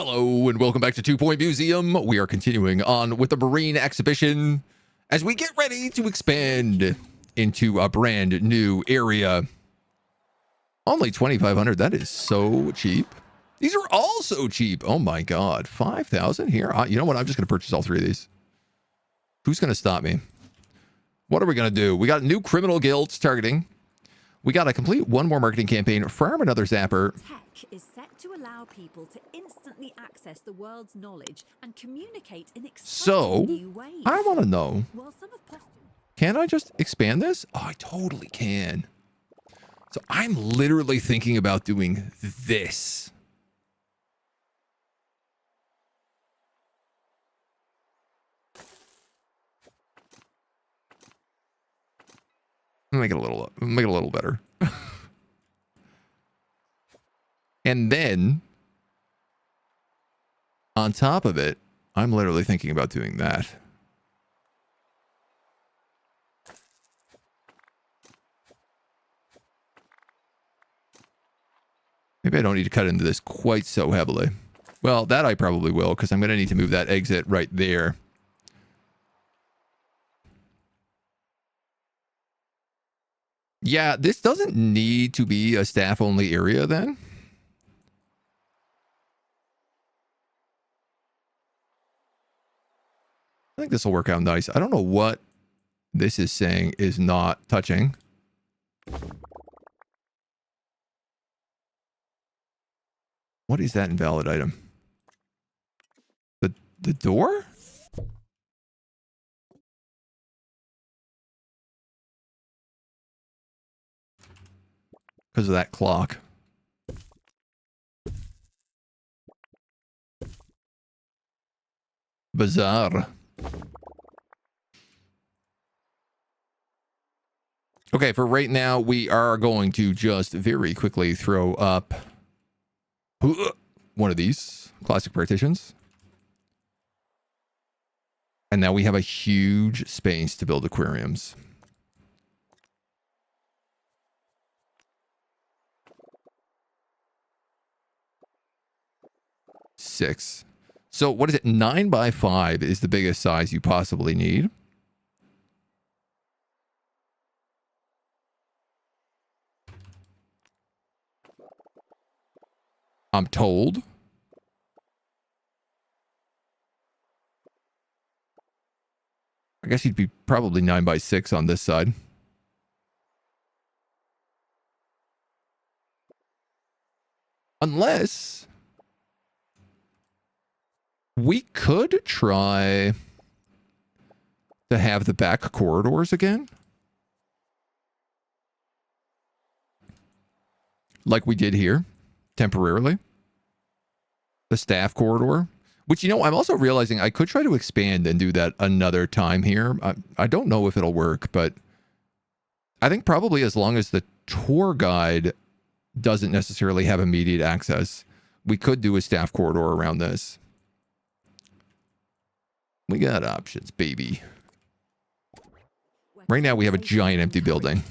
Hello and welcome back to 2 Point Museum. We are continuing on with the marine exhibition as we get ready to expand into a brand new area. Only 2,500. That is so cheap. These are all so cheap. Oh my God. 5,000 here. You know what? I'm just going to purchase all 3 of these. Who's going to stop me? What are we going to do? We got new criminal guilds targeting. We got to complete one more marketing campaign, farm another zapper. Tech is set to allow people to instantly access the world's knowledge and communicate in exciting new ways. I want to know, While some have can I just expand this? Oh, I totally can. So I'm literally thinking about doing this. Make it a little better. And then on top of it, I'm literally thinking about doing that. Maybe I don't need to cut into this quite so heavily. Well, that I probably will, because I'm going to need to move that exit right there. Yeah, this doesn't need to be a staff-only area then. I think this will work out nice. I don't know what this is saying is not touching. What is that invalid item? The door? Because of that clock. Bizarre. Okay, for right now, we are going to just very quickly throw up one of these classic partitions. And now we have a huge space to build aquariums. Six. So what is it? 9 by 5 is the biggest size you possibly need. I'm told. I guess he'd be probably 9 by 6 on this side. Unless we could try to have the back corridors again. Like we did here, temporarily. The staff corridor. Which, you know, I'm also realizing I could try to expand and do that another time here. I don't know if it'll work, but I think probably as long as the tour guide doesn't necessarily have immediate access, we could do a staff corridor around this. We got options, baby. Right now we have a giant empty building.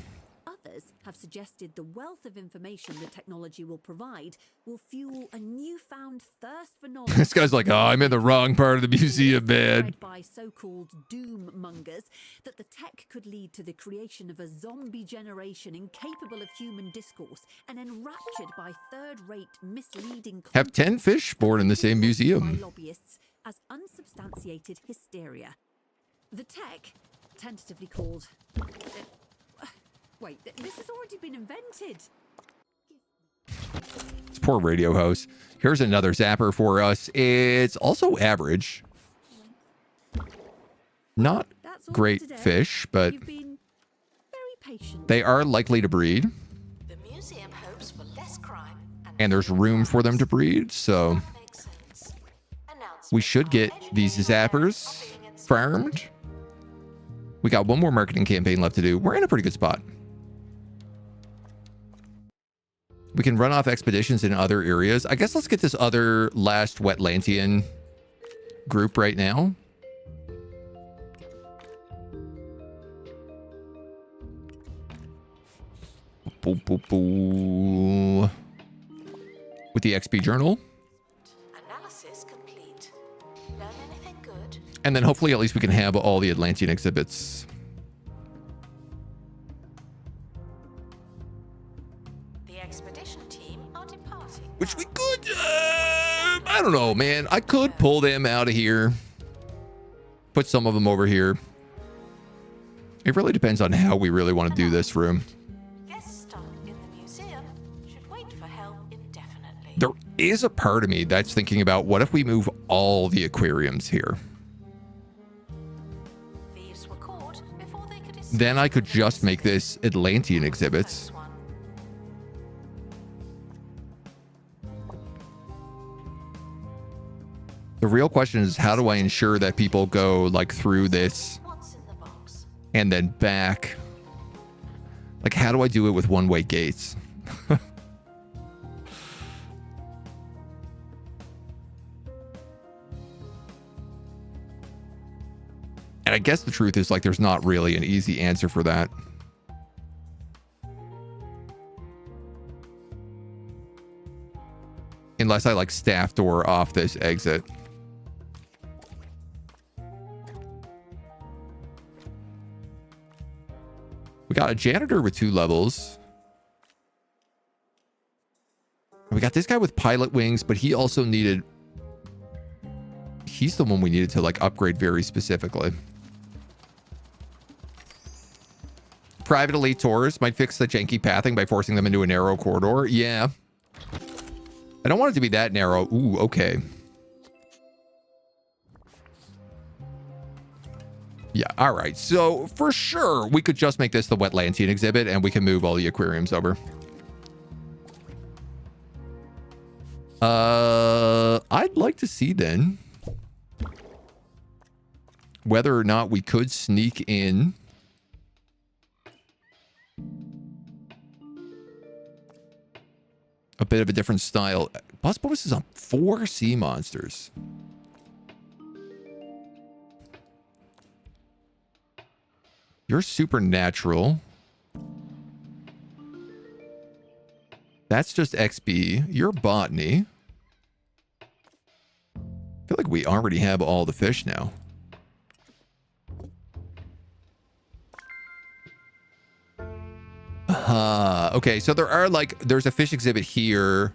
Others have suggested the wealth of information the technology will provide will fuel a newfound thirst for knowledge. This guy's like, oh, I'm in the wrong part of the museum, man. By so-called doom mongers that the tech could lead to the creation of a zombie generation incapable of human discourse and enraptured by third-rate misleading have 10 fish born in the same museum. By lobbyists as unsubstantiated hysteria. The tech, tentatively called... wait, this has already been invented. This poor radio host. Here's another zapper for us. It's also average. Not great fish, but they are likely to breed. The museum hopes for less crime and there's room for them to breed, so we should get these zappers farmed. We got one more marketing campaign left to do. We're in a pretty good spot. We can run off expeditions in other areas. I guess let's get this other last Wetlantian group right now. Boo, boo, boo. With the XP journal. Analysis complete. Learn anything good? And then hopefully at least we can have all the Atlantean exhibits. The expedition team are departing. Which we could, I don't know, man. I could pull them out of here. Put some of them over here. It really depends on how we really want to do this room. Guests stuck in the museum should wait for help indefinitely. There is a part of me that's thinking about what if we move all the aquariums here? Thieves were caught before they could escape. Then I could just make this Atlantean exhibits. Close one. The real question is, how do I ensure that people go like through this What's in the box? and then back? Like, how do I do it with one-way gates? And I guess the truth is, like, there's not really an easy answer for that. Unless I like staff door off this exit. We got a janitor with 2 levels. We got this guy with pilot wings, but he also needed... He's the one we needed to like upgrade very specifically. Private elite tours might fix the janky pathing by forcing them into a narrow corridor. Yeah. I don't want it to be that narrow. Ooh, okay. Yeah, all right. So for sure, we could just make this the Wetlantian exhibit and we can move all the aquariums over. I'd like to see then whether or not we could sneak in a bit of a different style. Possible this is on 4 sea monsters. You're supernatural. That's just XB. You're botany. I feel like we already have all the fish now. Okay, so there are like, there's a fish exhibit here.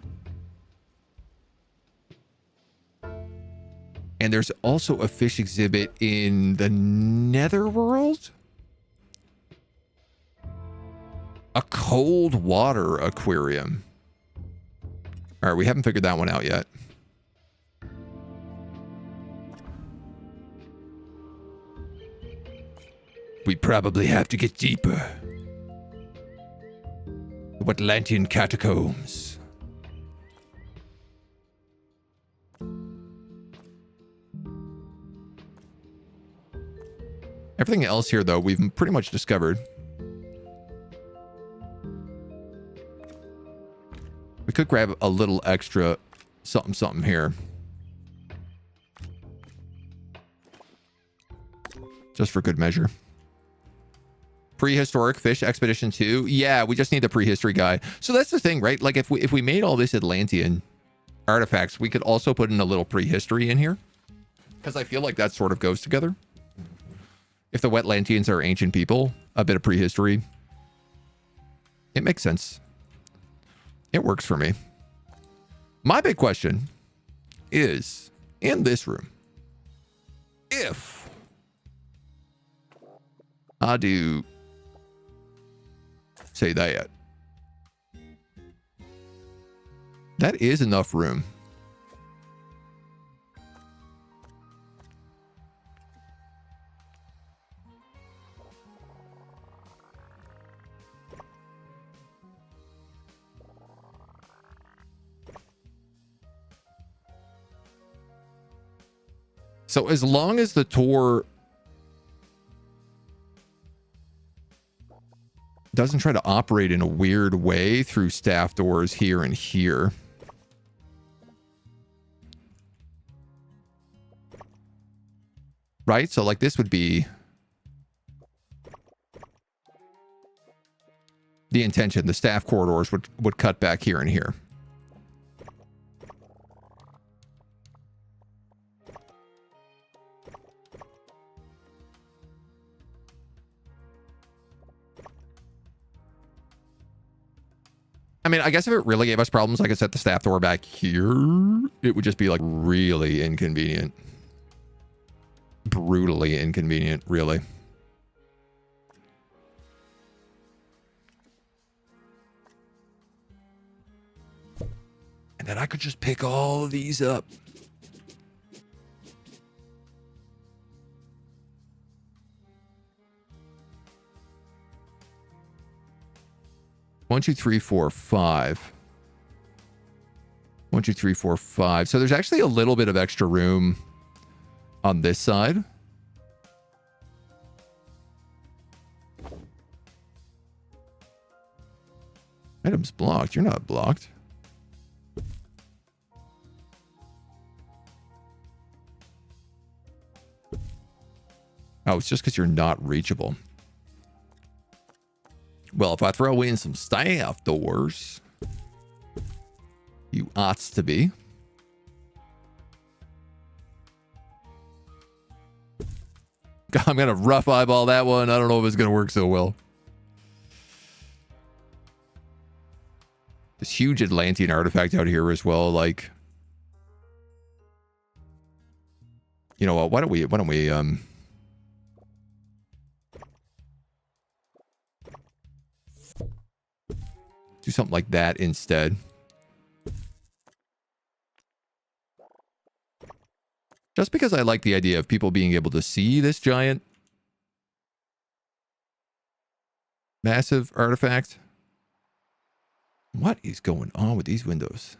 And there's also a fish exhibit in the Netherworld. A cold water aquarium. All right, we haven't figured that one out yet. We probably have to get deeper. The Wetlantian catacombs. Everything else here, though, we've pretty much discovered. We could grab a little extra something here. Just for good measure. Prehistoric fish expedition 2. Yeah, we just need the prehistory guy. So that's the thing, right? Like if we made all this Atlantean artifacts, we could also put in a little prehistory in here. Because I feel like that sort of goes together. If the Wetlantians are ancient people, a bit of prehistory. It makes sense. It works for me. My big question is, in this room, if I do say that, that is enough room. So as long as the tour doesn't try to operate in a weird way through staff doors here and here. Right? So like this would be the intention. The staff corridors would cut back here and here. mean, I guess if it really gave us problems, I could set the staff door back here. It would just be like really inconvenient. Brutally inconvenient, really. And then I could just pick all of these up. One, two, three, four, five. 1, 2, 3, 4, 5. So there's actually a little bit of extra room on this side. Items blocked. You're not blocked. Oh, it's just because you're not reachable. Well, if I throw in some staff doors, you oughts to be. I'm going to rough eyeball that one. I don't know if it's going to work so well. This huge Atlantean artifact out here as well. Like, you know what? Why don't we do something like that instead. Just because I like the idea of people being able to see this giant, massive artifact. What is going on with these windows?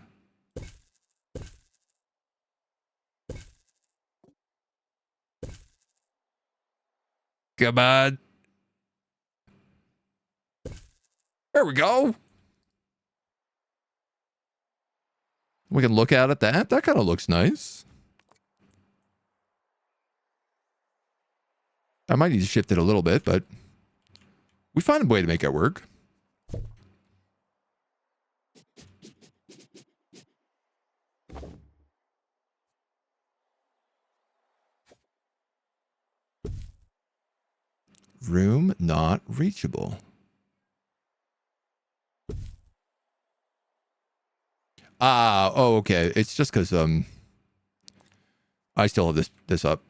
Come on. There we go. We can look out at that. That kind of looks nice. I might need to shift it a little bit, but we find a way to make it work. Room not reachable. Oh, okay. It's just because I still have this up.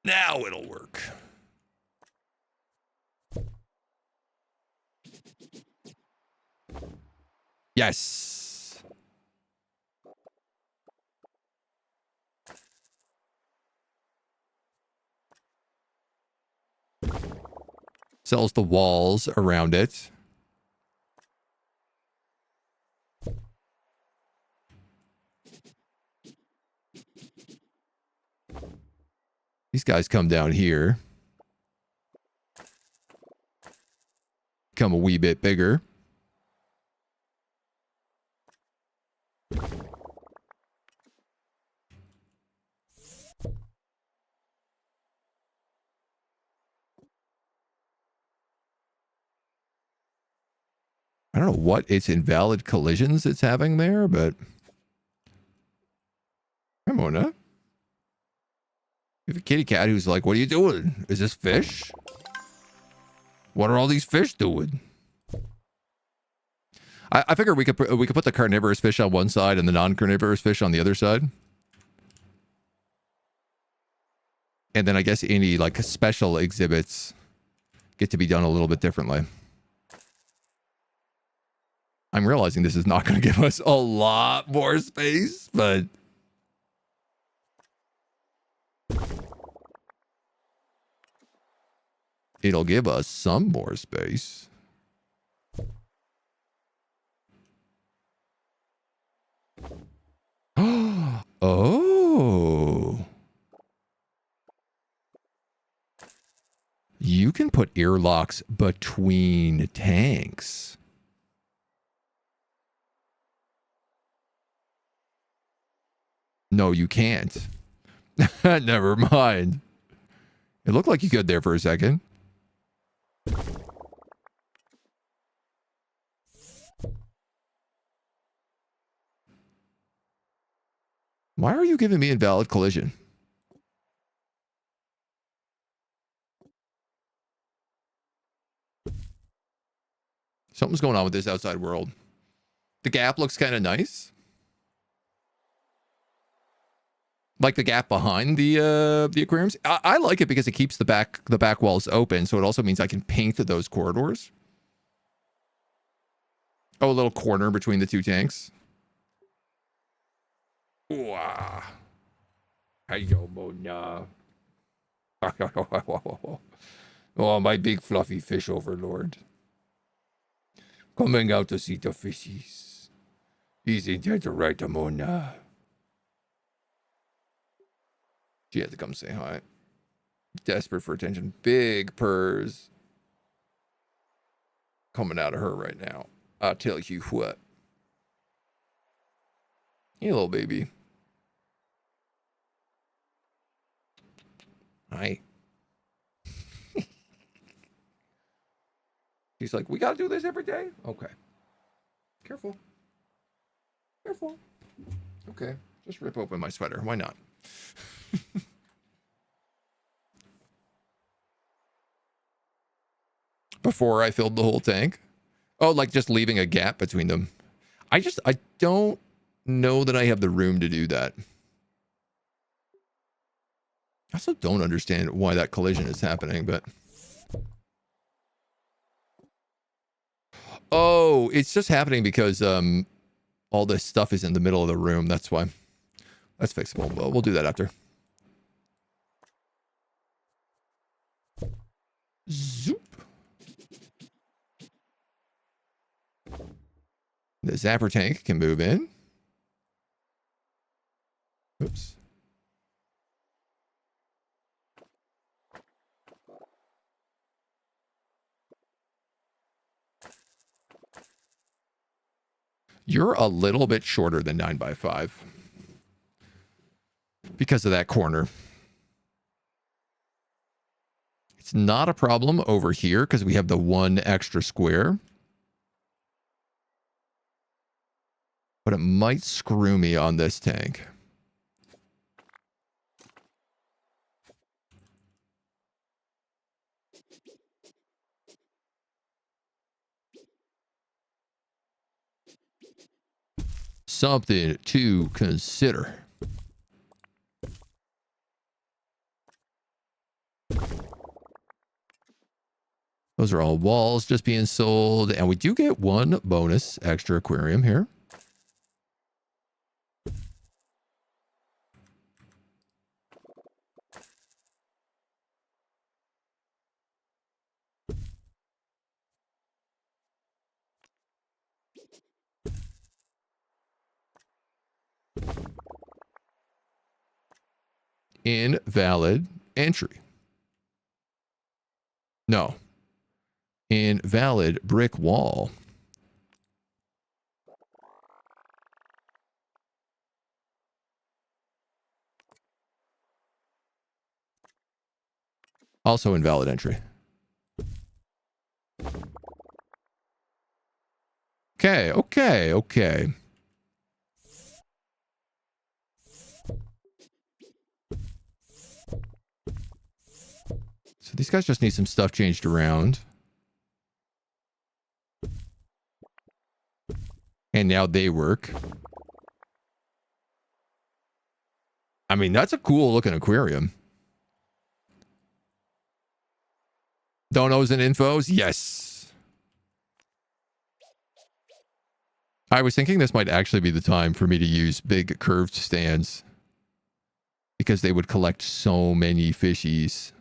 Now it'll work. Yes. Sells the walls around it. These guys come down here. Become a wee bit bigger. I don't know what its invalid collisions it's having there, but come on up. We have a kitty cat who's like, what are you doing? Is this fish? What are all these fish doing? I figure we could put the carnivorous fish on one side and the non-carnivorous fish on the other side. And then I guess any like special exhibits get to be done a little bit differently. I'm realizing this is not going to give us a lot more space, but it'll give us some more space. Oh. You can put airlocks between tanks. No, you can't. Never mind. It looked like you could there for a second. Why are you giving me invalid collision? Something's going on with this outside world. The gap looks kind of nice. Like the gap behind the aquariums. I like it because it keeps the back walls open, so it also means I can paint those corridors. Oh, a little corner between the two tanks. Wow. Hello, Mona. Oh, my big fluffy fish overlord. Coming out to see the fishies. He's intent to right, Mona. She had to come say hi. Desperate for attention. Big purrs coming out of her right now. I'll tell you what. Hey, little baby. Hi. He's like, we gotta do this every day? Okay. Careful. Careful. Okay. Just rip open my sweater. Why not? Before I filled the whole tank. Oh, like just leaving a gap between them. I don't know that I have the room to do that. I also don't understand why that collision is happening, but... Oh, it's just happening because all this stuff is in the middle of the room. That's why. That's fixable. Well, we'll do that after. Zoop. The zapper tank can move in. Oops. You're a little bit shorter than 9x5 because of that corner. It's not a problem over here because we have the one extra square. But it might screw me on this tank. Something to consider. Those are all walls just being sold. And we do get one bonus extra aquarium here. Invalid entry. No. Invalid brick wall. Also invalid entry. Okay. So these guys just need some stuff changed around. And now they work. I mean, that's a cool looking aquarium. Donos and infos? Yes. I was thinking this might actually be the time for me to use big curved stands. Because they would collect so many fishies.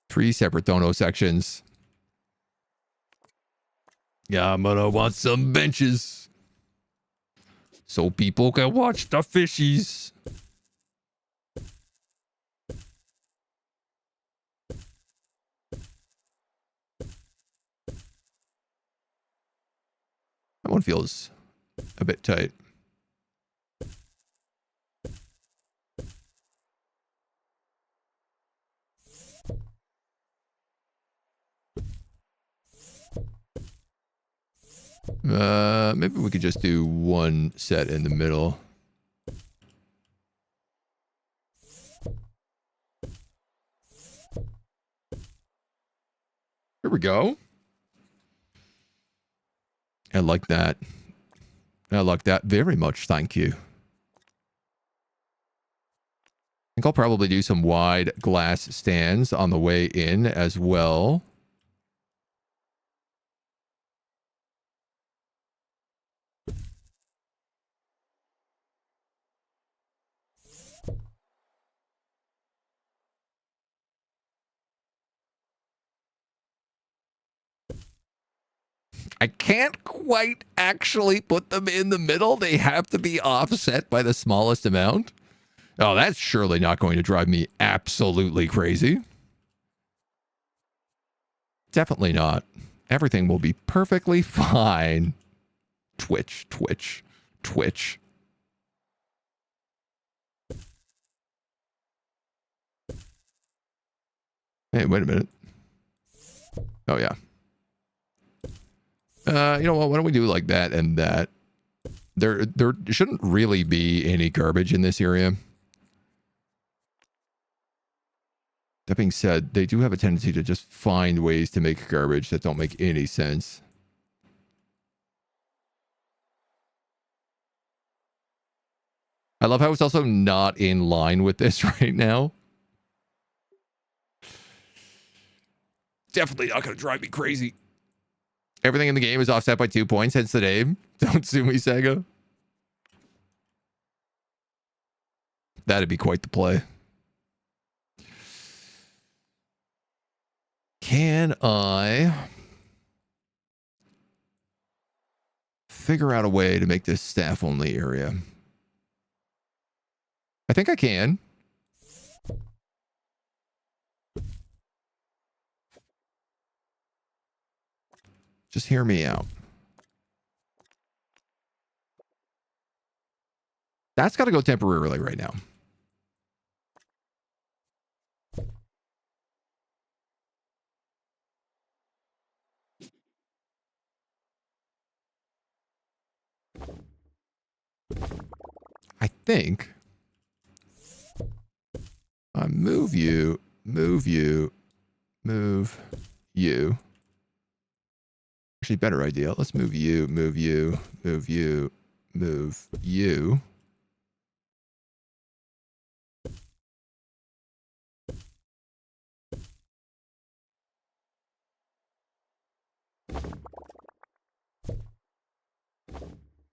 Three separate dono sections. Yeah, I'm gonna want some benches. So people can watch the fishies. That one feels a bit tight. Maybe we could just do one set in the middle. Here we go. I like that. I like that very much. Thank you. I think I'll probably do some wide glass stands on the way in as well. I can't quite actually put them in the middle. They have to be offset by the smallest amount. Oh, that's surely not going to drive me absolutely crazy. Definitely not. Everything will be perfectly fine. Twitch, twitch, twitch. Hey, wait a minute. Oh, yeah. You know what? Why don't we do like that and that? There shouldn't really be any garbage in this area. That being said, they do have a tendency to just find ways to make garbage that don't make any sense. I love how it's also not in line with this right now. Definitely not going to drive me crazy. Everything in the game is offset by 2 points, hence the name. Don't sue me, Sega. That'd be quite the play. Can I figure out a way to make this staff-only area? I think I can. Just hear me out. That's got to go temporarily right now. I think I move you, move you, move you. Actually, better idea. Let's move you, move you, move you, move you.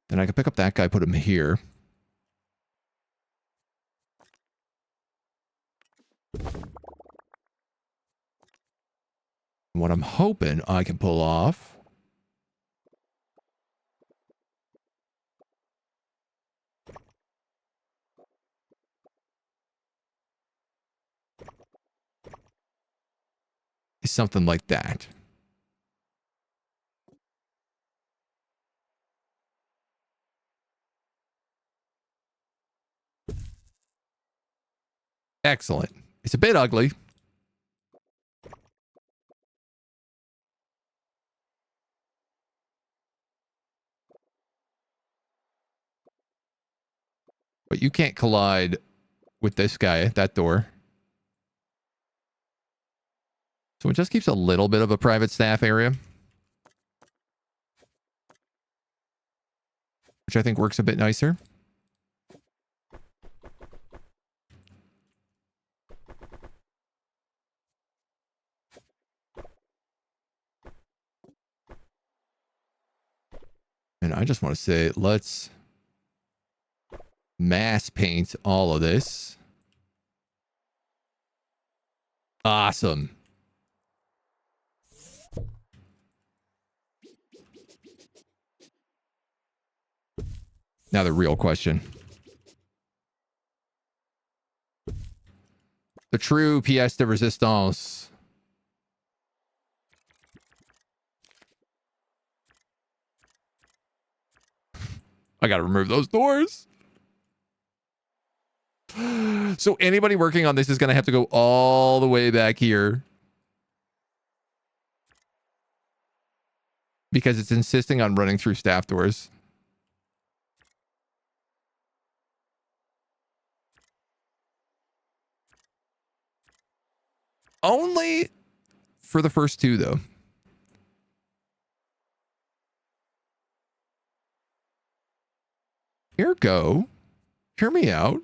Then I can pick up that guy, put him here. What I'm hoping I can pull off is something like that. Excellent. It's a bit ugly. But you can't collide with this guy at that door. So it just keeps a little bit of a private staff area, which I think works a bit nicer. And I just want to say, let's mass paint all of this. Awesome. Now the real question. The true pièce de résistance. I gotta remove those doors. So anybody working on this is gonna have to go all the way back here. because it's insisting on running through staff doors. Only for the first two, though. Ergo, hear me out.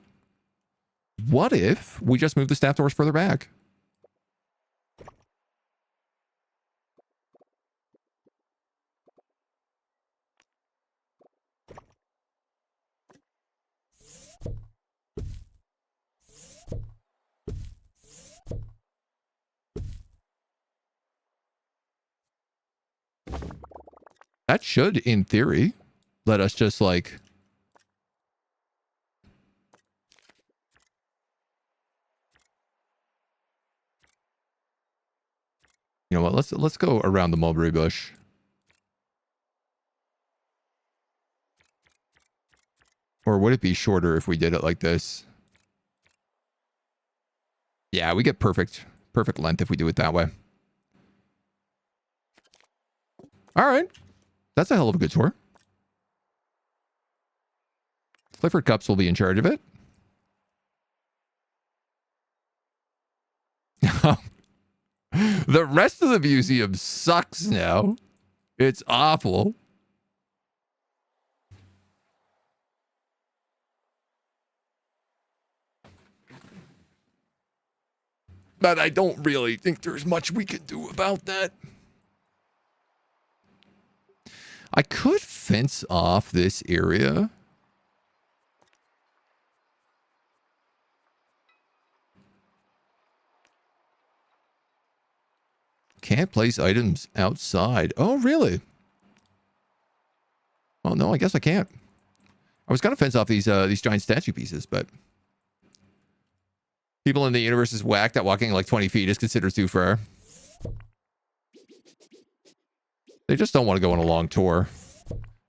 What if we just move the staff doors further back? That should, in theory, let us just like... You know what? Let's go around the mulberry bush. Or would it be shorter if we did it like this? Yeah, we get perfect length if we do it that way. All right. That's a hell of a good tour. Clifford Cups will be in charge of it. The rest of the museum sucks now. It's awful. But I don't really think there's much we can do about that. I could fence off this area. Can't place items outside. Oh, really? Well, no, I guess I can't. I was going to fence off these giant statue pieces, but people in the universe is whacked that walking like 20 feet is considered too far. They just don't want to go on a long tour.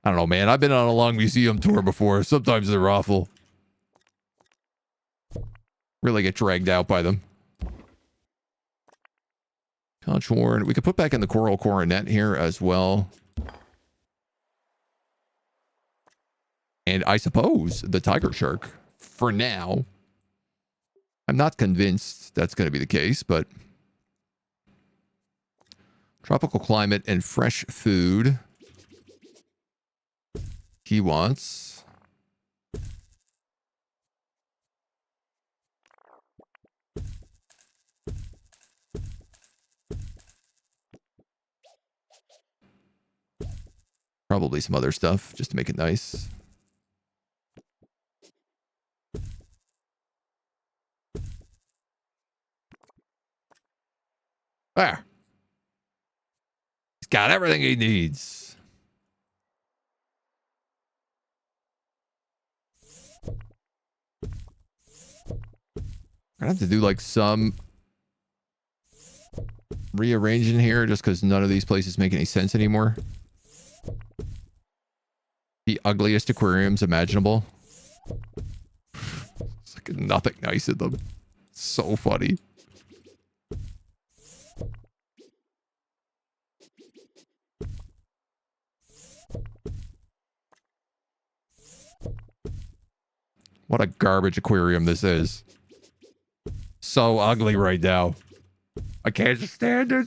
I don't know, man. I've been on a long museum tour before. Sometimes they're awful. Really get dragged out by them. Conch horn. We could put back in the coral coronet here as well. And I suppose the tiger shark for now. I'm not convinced that's going to be the case, but tropical climate and fresh food. He wants. Probably some other stuff just to make it nice. There. He's got everything he needs. I have to do like some rearranging here just because none of these places make any sense anymore. The ugliest aquariums imaginable. It's like nothing nice in them. So funny. What a garbage aquarium this is. So ugly right now. I can't stand it.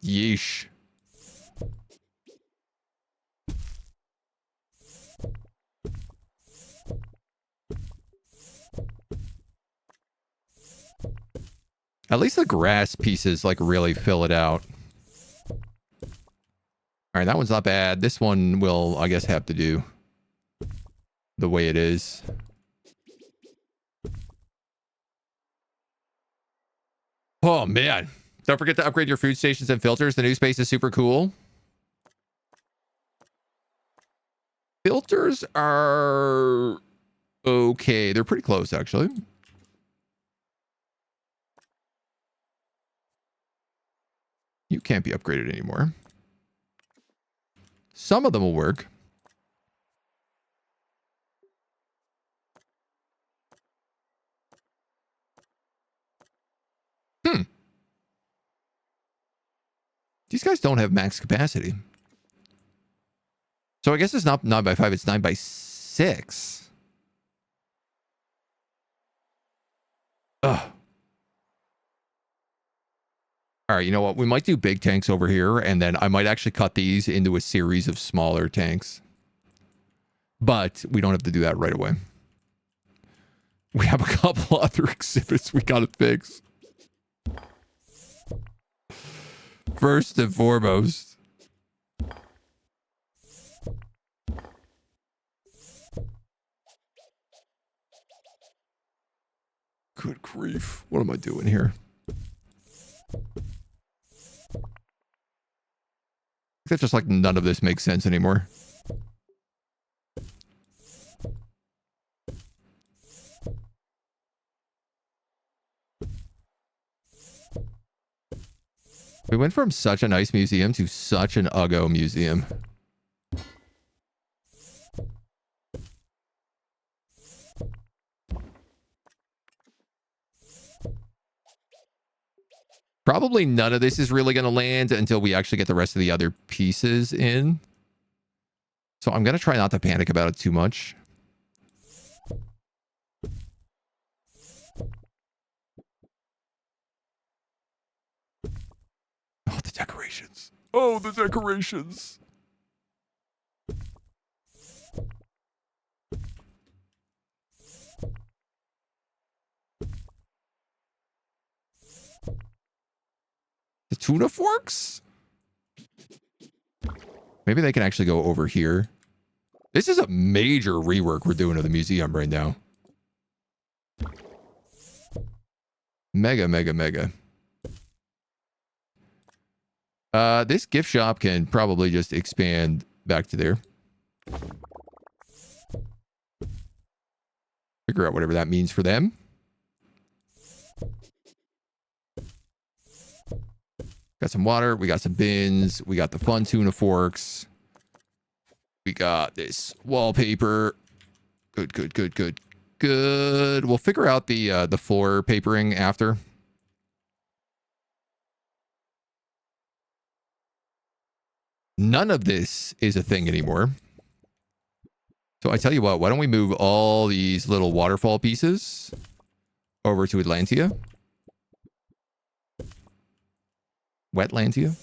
Yeesh. At least the grass pieces like really fill it out. All right, that one's not bad. This one will, I guess, have to do the way it is. Oh, man. Don't forget to upgrade your food stations and filters. The new space is super cool. Filters are okay. They're pretty close, actually. You can't be upgraded anymore. Some of them will work. These guys don't have max capacity. So I guess it's not 9 by 5, it's 9 by 6. Ugh. All right, you know what? We might do big tanks over here, and then I might actually cut these into a series of smaller tanks. But we don't have to do that right away. We have a couple other exhibits we gotta fix. First and foremost. Good grief. What am I doing here? That's just like none of this makes sense anymore. We went from such a nice museum to such an uggo museum. Probably none of this is really going to land until we actually get the rest of the other pieces in. So I'm going to try not to panic about it too much. Oh, the decorations. Oh, the decorations. The tuna forks? Maybe they can actually go over here. This is a major rework we're doing to the museum right now. Mega, mega, mega. This gift shop can probably just expand back to there. Figure out whatever that means for them. Got some water. We got some bins. We got the fun tuna forks. We got this wallpaper. Good, good, good, good, good. We'll figure out the floor papering after. None of this is a thing anymore. So I tell you what, why don't we move all these little waterfall pieces over to Atlantia? Wetlantia?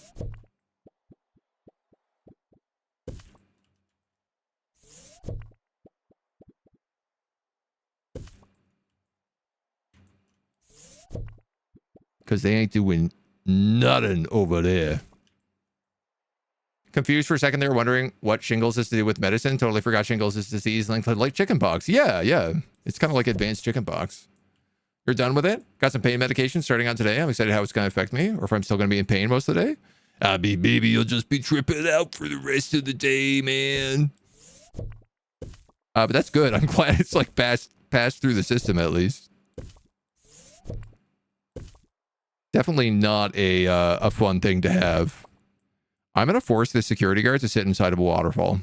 Because they ain't doing nothing over there. Confused for a second there, wondering what shingles is to do with medicine. Totally forgot shingles is disease linked to like chickenpox. Yeah, yeah. It's kind of like advanced chickenpox. You're done with it? Got some pain medication starting on today. I'm excited how it's going to affect me, or if I'm still going to be in pain most of the day. Baby, you'll just be tripping out for the rest of the day, man. But that's good. I'm glad it's like passed through the system at least. Definitely not a fun thing to have. I'm going to force this security guard to sit inside of a waterfall.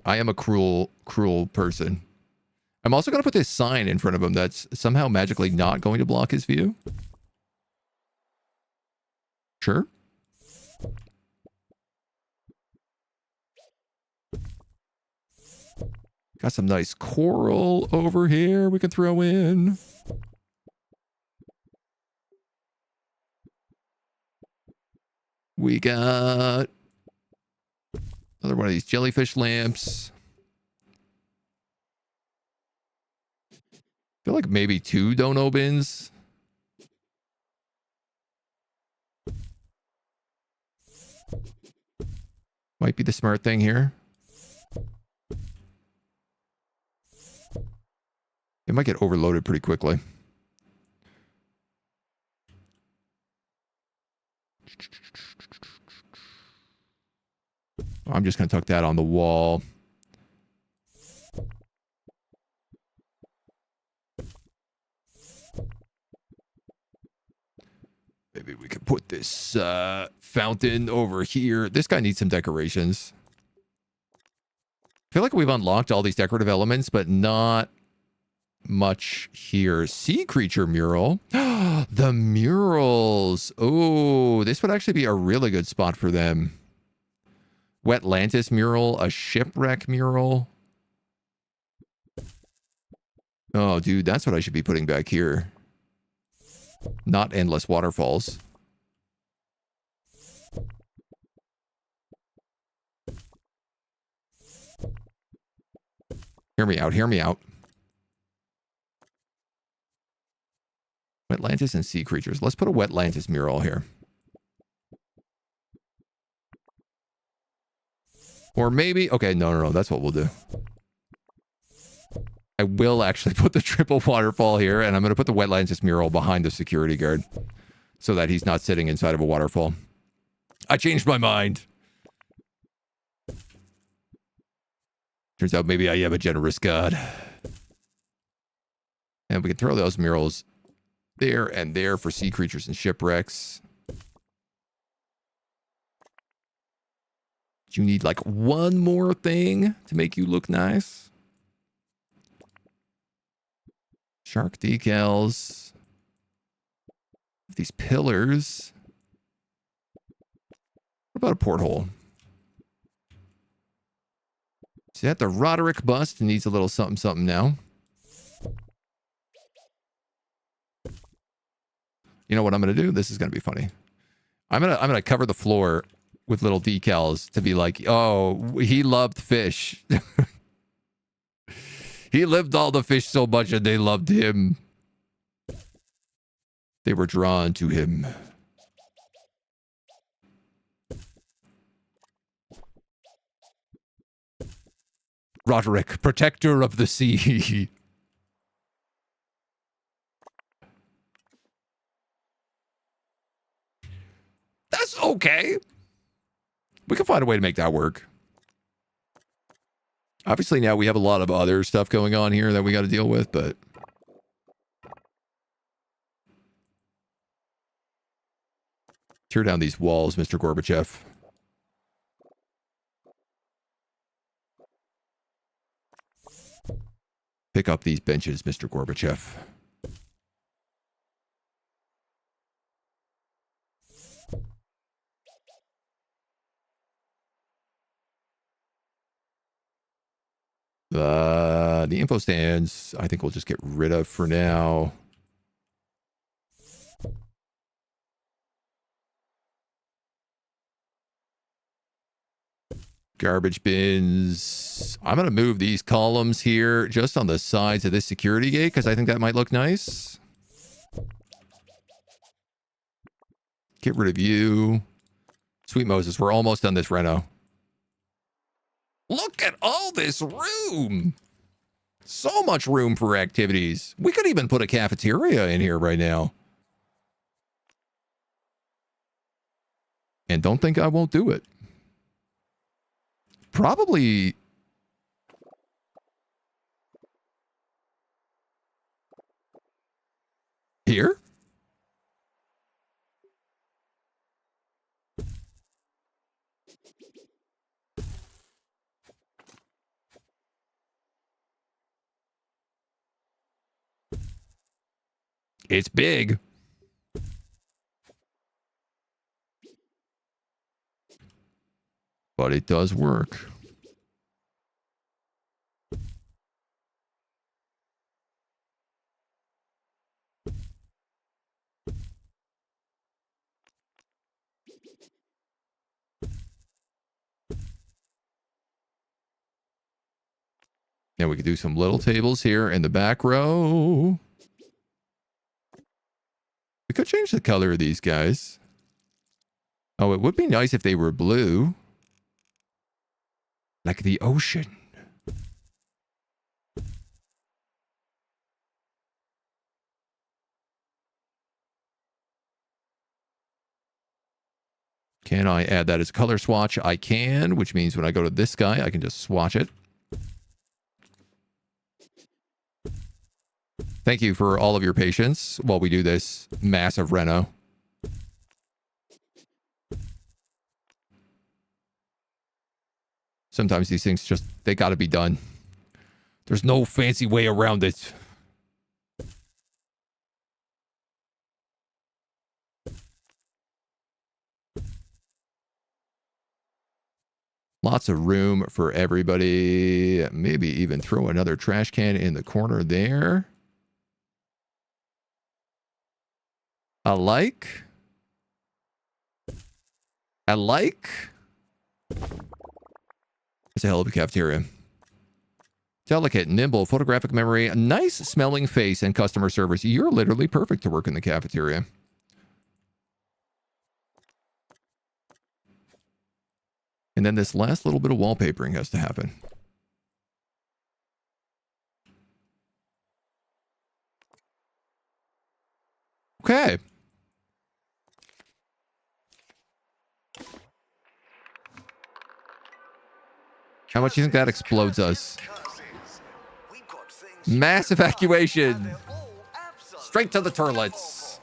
I am a cruel, cruel person. I'm also going to put this sign in front of him that's somehow magically not going to block his view. Sure. Got some nice coral over here we can throw in. We got another one of these jellyfish lamps. I feel like maybe 2 dono bins. Might be the smart thing here. It might get overloaded pretty quickly. I'm just going to tuck that on the wall. Maybe we could put this fountain over here. This guy needs some decorations. I feel like we've unlocked all these decorative elements, but not much here. Sea creature mural. The murals. Oh, this would actually be a really good spot for them. Wetlantis mural, a shipwreck mural. Oh, dude, that's what I should be putting back here. Not endless waterfalls. Hear me out, hear me out. Wetlantis and sea creatures. Let's put a Wetlantis mural here. Or maybe... Okay, no. That's what we'll do. I will actually put the triple waterfall here, and I'm going to put the Wetlantis mural behind the security guard so that he's not sitting inside of a waterfall. I changed my mind. Turns out maybe I am a generous god. And we can throw those murals there and there for sea creatures and shipwrecks. You need like one more thing to make you look nice. Shark decals. These pillars. What about a porthole? See that? The Roderick bust needs a little something something now. You know what I'm gonna do? This is gonna be funny. I'm gonna cover the floor with little decals to be like, oh, he loved fish. He lived all the fish so much and they loved him. They were drawn to him. Roderick, protector of the sea. That's okay. We can find a way to make that work. Obviously, now we have a lot of other stuff going on here that we got to deal with, but... Tear down these walls, Mr. Gorbachev. Pick up these benches, Mr. Gorbachev. The info stands, I think we'll just get rid of for now. Garbage bins. I'm going to move these columns here just on the sides of this security gate because I think that might look nice. Get rid of you. Sweet Moses, we're almost done this reno. Look at all this room. So much room for activities. We could even put a cafeteria in here right now. And don't think I won't do it. Probably... Here? It's big. But it does work. Now we could do some little tables here in the back row. We could change the color of these guys. Oh, it would be nice if they were blue. Like the ocean. Can I add that as a color swatch? I can, which means when I go to this guy, I can just swatch it. Thank you for all of your patience while we do this massive reno. Sometimes these things just, they got to be done. There's no fancy way around it. Lots of room for everybody. Maybe even throw another trash can in the corner there. I like. It's a hell of a cafeteria. Delicate, nimble, photographic memory, a nice smelling face, and customer service. You're literally perfect to work in the cafeteria. And then this last little bit of wallpapering has to happen. Okay. How much do you think that explodes us? Mass evacuation. Straight to the toilets.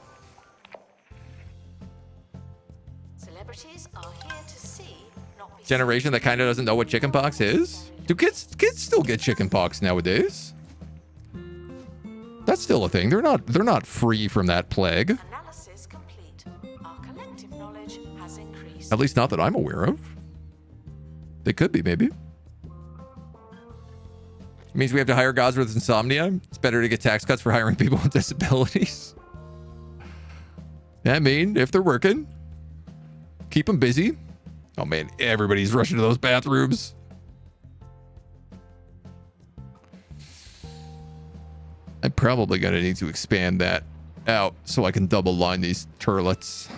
Celebrities are here to see, not be Generation that kind of doesn't know what chickenpox is. Do kids still get chickenpox nowadays? That's still a thing. They're not free from that plague. Analysis complete. Our collective knowledge has increased. At least not that I'm aware of. They could be, maybe. It means we have to hire gods with insomnia. It's better to get tax cuts for hiring people with disabilities. I mean, if they're working, keep them busy. Oh man, everybody's rushing to those bathrooms. I'm probably going to need to expand that out so I can double line these turlets.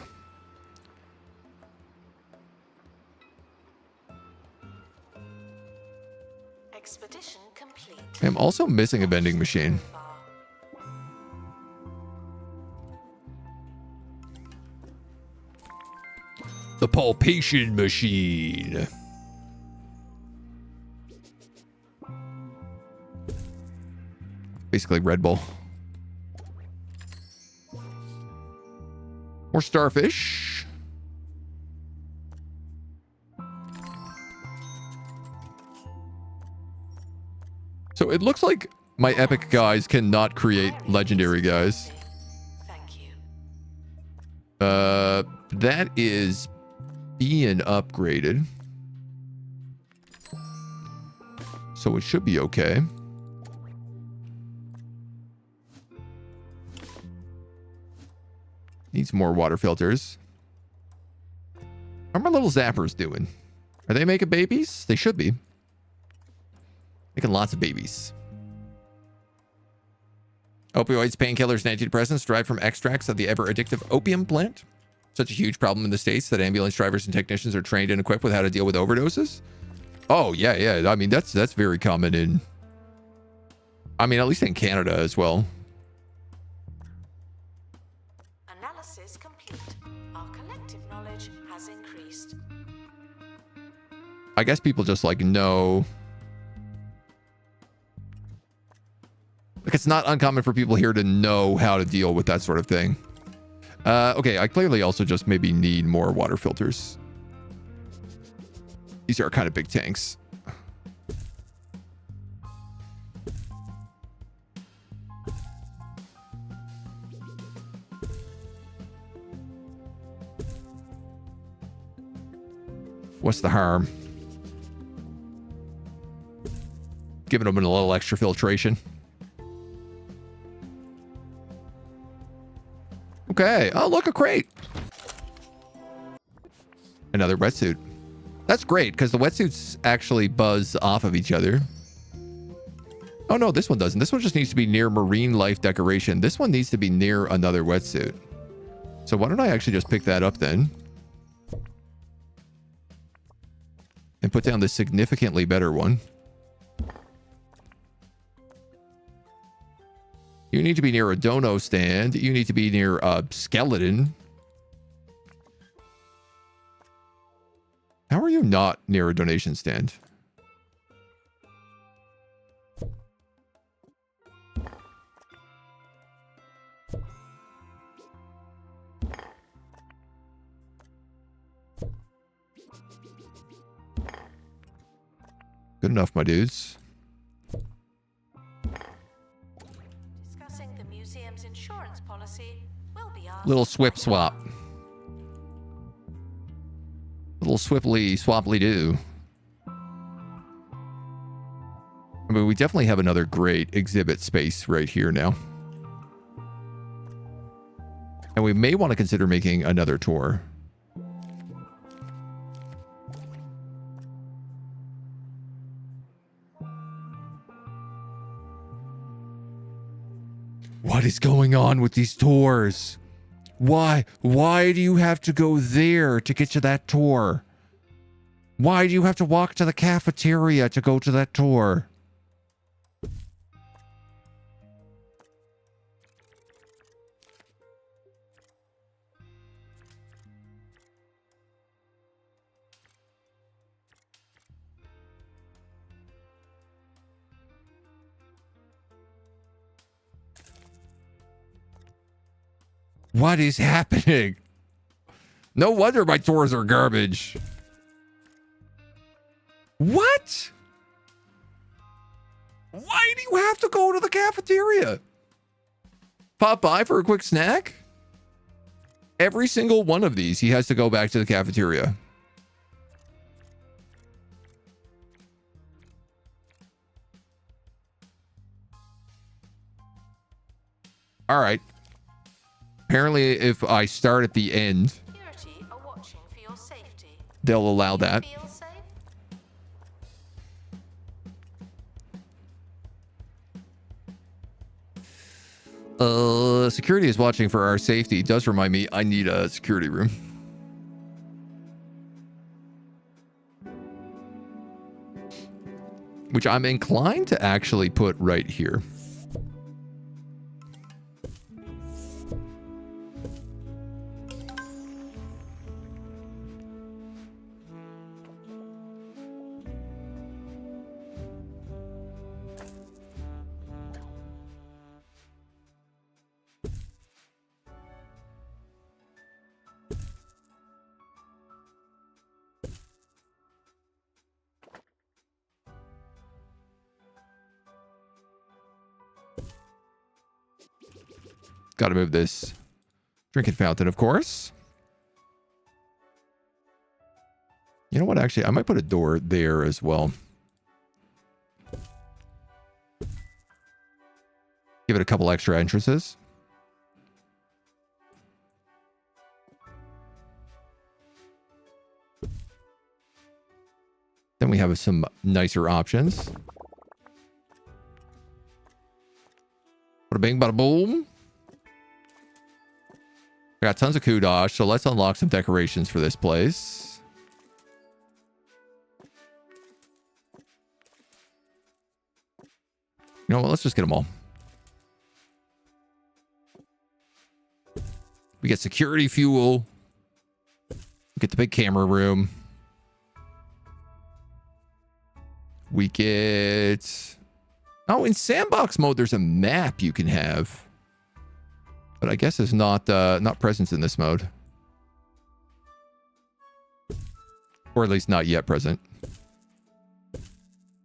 Expedition complete. I'm also missing a vending machine. The palpation machine. Basically Red Bull. More starfish. So it looks like my epic guys cannot create legendary guys. Thank you. That is being upgraded. So it should be okay. Needs more water filters. How are my little zappers doing? Are they making babies? They should be. Making lots of babies. Opioids, painkillers, and antidepressants derived from extracts of the ever-addictive opium plant. Such a huge problem in the States that ambulance drivers and technicians are trained and equipped with how to deal with overdoses. Oh, yeah. I mean, that's very common in... I mean, at least in Canada as well. Analysis complete. Our collective knowledge has increased. I guess people just like know... Like, it's not uncommon for people here to know how to deal with that sort of thing. Okay, I clearly also just maybe need more water filters. These are kind of big tanks. What's the harm? Giving them a little extra filtration. Okay. Oh, look, a crate. Another wetsuit. That's great, because the wetsuits actually buzz off of each other. Oh, no, this one doesn't. This one just needs to be near marine life decoration. This one needs to be near another wetsuit. So why don't I actually just pick that up then? And put down the significantly better one. You need to be near a dono stand. You need to be near a skeleton. How are you not near a donation stand? Good enough, my dudes. Discussing the museum's insurance policy will be asked. Little swip swap. Little swiftly swapply do. I mean, we definitely have another great exhibit space right here now. And we may want to consider making another tour. What is going on with these tours? Why do you have to go there to get to that tour? Why do you have to walk to the cafeteria to go to that tour? What is happening? No wonder my tours are garbage. What? Why do you have to go to the cafeteria? Pop by for a quick snack? Every single one of these, he has to go back to the cafeteria. All right. Apparently, if I start at the end, Security are watching for your safety. they'll allow that. Feel safe? Security is watching for our safety. It does remind me I need a security room. Which I'm inclined to actually put right here. Got to move this drinking fountain, of course. You know what? Actually, I might put a door there as well. Give it a couple extra entrances. Then we have some nicer options. Bada bing, bada boom. I got tons of kudos, so let's unlock some decorations for this place. You know what? Let's just get them all. We get security fuel. We get the big camera room. We get... Oh, in sandbox mode, there's a map you can have. But I guess it's not present in this mode. Or at least not yet present.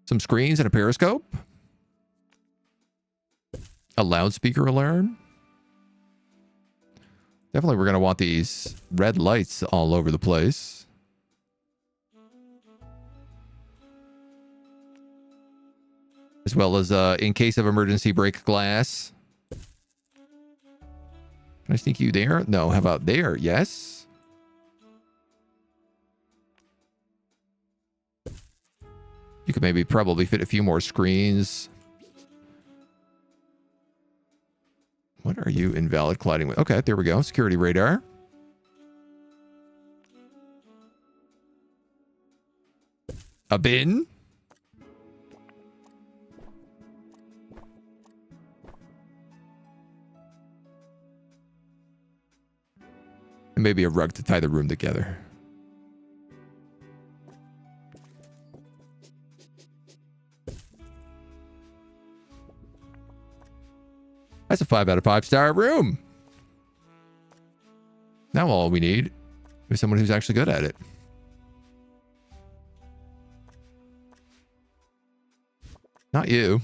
Some screens and a periscope. A loudspeaker alarm. Definitely we're going to want these red lights all over the place. As well as in case of emergency break glass. Can I sneak you there? No. How about there? Yes. You could maybe probably fit a few more screens. What are you invalid colliding with? Okay, there we go. Security radar. A bin. And maybe a rug to tie the room together. That's a 5 out of 5 star room. Now all we need is someone who's actually good at it. Not you.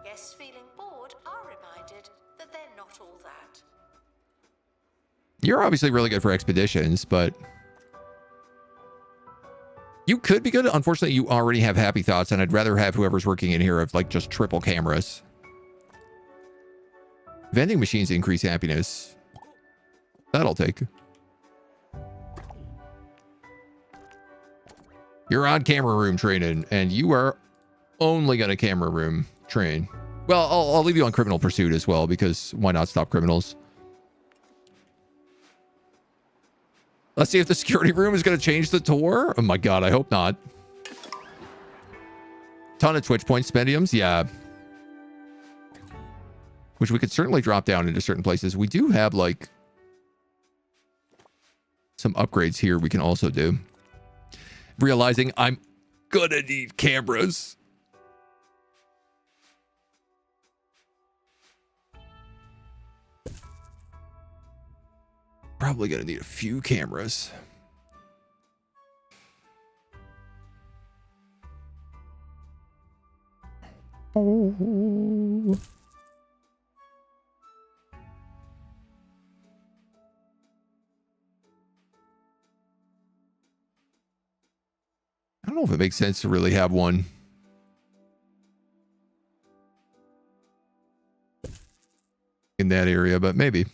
Guests feeling bored are reminded that they're not all that. You're obviously really good for expeditions, but you could be good. Unfortunately, you already have happy thoughts, and I'd rather have whoever's working in here have like just triple cameras. Vending machines increase happiness. That'll take. You're on camera room training, and you are only going to camera room train. Well, I'll leave you on criminal pursuit as well, because why not stop criminals? Let's see if the security room is going to change the tour. Oh my god, I hope not. Ton of Twitch point spendiums, yeah. Which we could certainly drop down into certain places. We do have like some upgrades here we can also do. Realizing I'm gonna need cameras. Probably gonna need a few cameras. Oh. I don't know if it makes sense to really have one in that area, but maybe.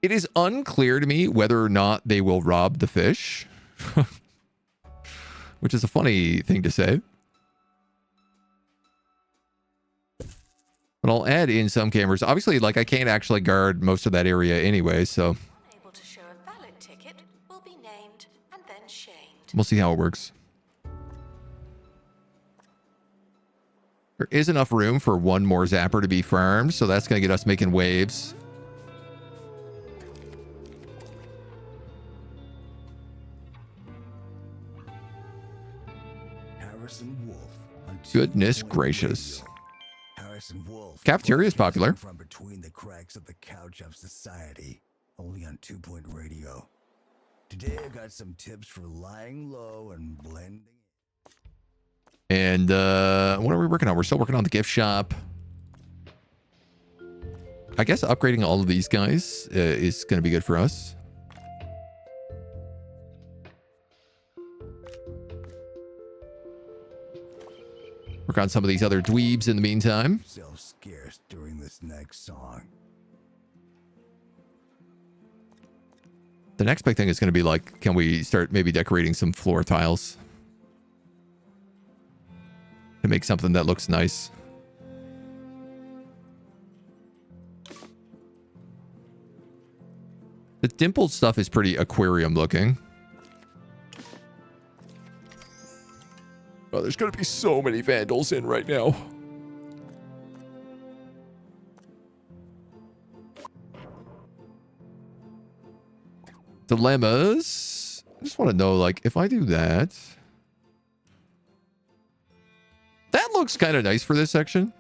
It is unclear to me whether or not they will rob the fish, which is a funny thing to say. But I'll add in some cameras. Obviously, like I can't actually guard most of that area anyway, so Unable to show a valid ticket will be named and then shamed. we'll see how it works. There is enough room for one more zapper to be farmed, so that's going to get us making waves. Goodness gracious. Cafeteria is popular. From between the cracks of the couch of society, only on 2-point radio. Today I got some tips for lying low and blending. And what are we working on? We're still working on the gift shop. I guess upgrading all of these guys is going to be good for us. Work on some of these other dweebs in the meantime. Self-scarce during this next song. The next big thing is going to be like, can we start maybe decorating some floor tiles to make something that looks nice? The dimpled stuff is pretty aquarium looking. Oh, there's going to be so many vandals in right now. Dilemmas. I just want to know, like, if I do that. That looks kind of nice for this section.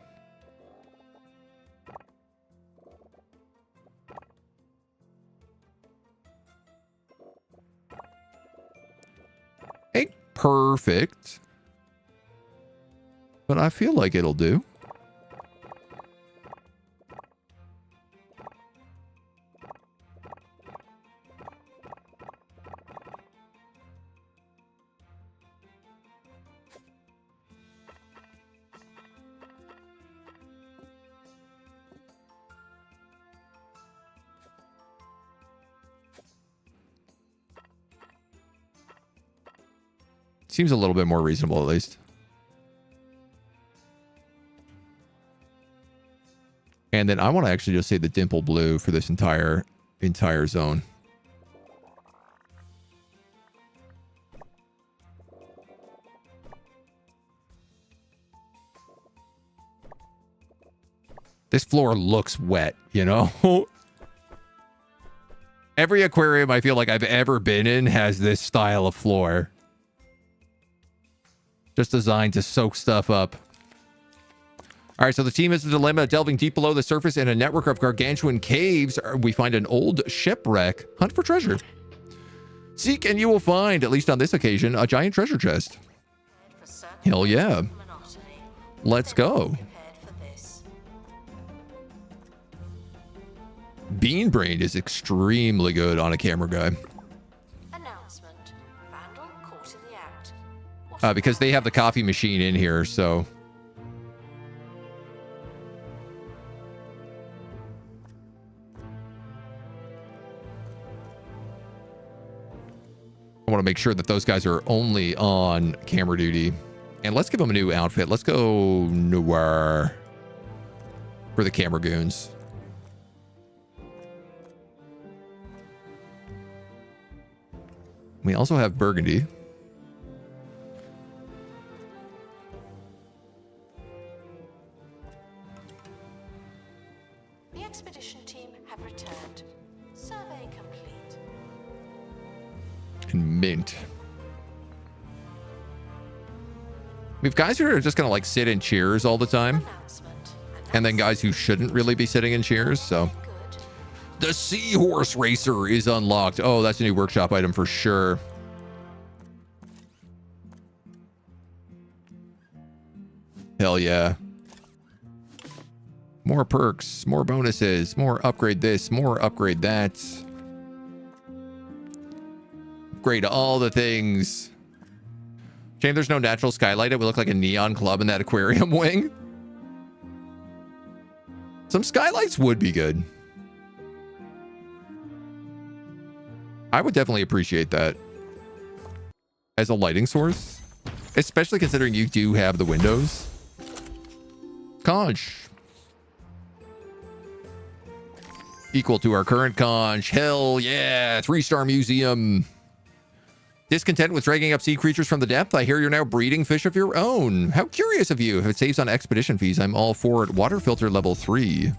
Ain't perfect. But I feel like it'll do. Seems a little bit more reasonable, at least. And then I want to actually just say the dimple blue for this entire zone. This floor looks wet, you know? Every aquarium I feel like I've ever been in has this style of floor. Just designed to soak stuff up. All right, so the team has a dilemma. Delving deep below the surface in a network of gargantuan caves, we find an old shipwreck. Hunt for treasure. Seek and you will find, at least on this occasion, a giant treasure chest. Hell yeah. Let's go. Bean Brain is extremely good on a camera guy. Announcement. Vandal caught in the act. Because they have the coffee machine in here, so. I want to make sure that those guys are only on camera duty. And let's give them a new outfit. Let's go noir for the camera goons. We also have burgundy. The expedition team have returned. Survey complete. And mint. We have guys who are just gonna like sit in chairs all the time. And then guys who shouldn't really be sitting in chairs, so. The Seahorse Racer is unlocked. Oh, that's a new workshop item for sure. Hell yeah. More perks, more bonuses, more upgrade this, more upgrade that. Upgrade all the things. Shame there's no natural skylight. It would look like a neon club in that aquarium wing. Some skylights would be good. I would definitely appreciate that as a lighting source, especially considering you do have the windows. Conch. Equal to our current conch. Hell yeah. 3-star museum. Discontent with dragging up sea creatures from the depth? I hear you're now breeding fish of your own. How curious of you. If it saves on expedition fees, I'm all for it. Water filter level 3.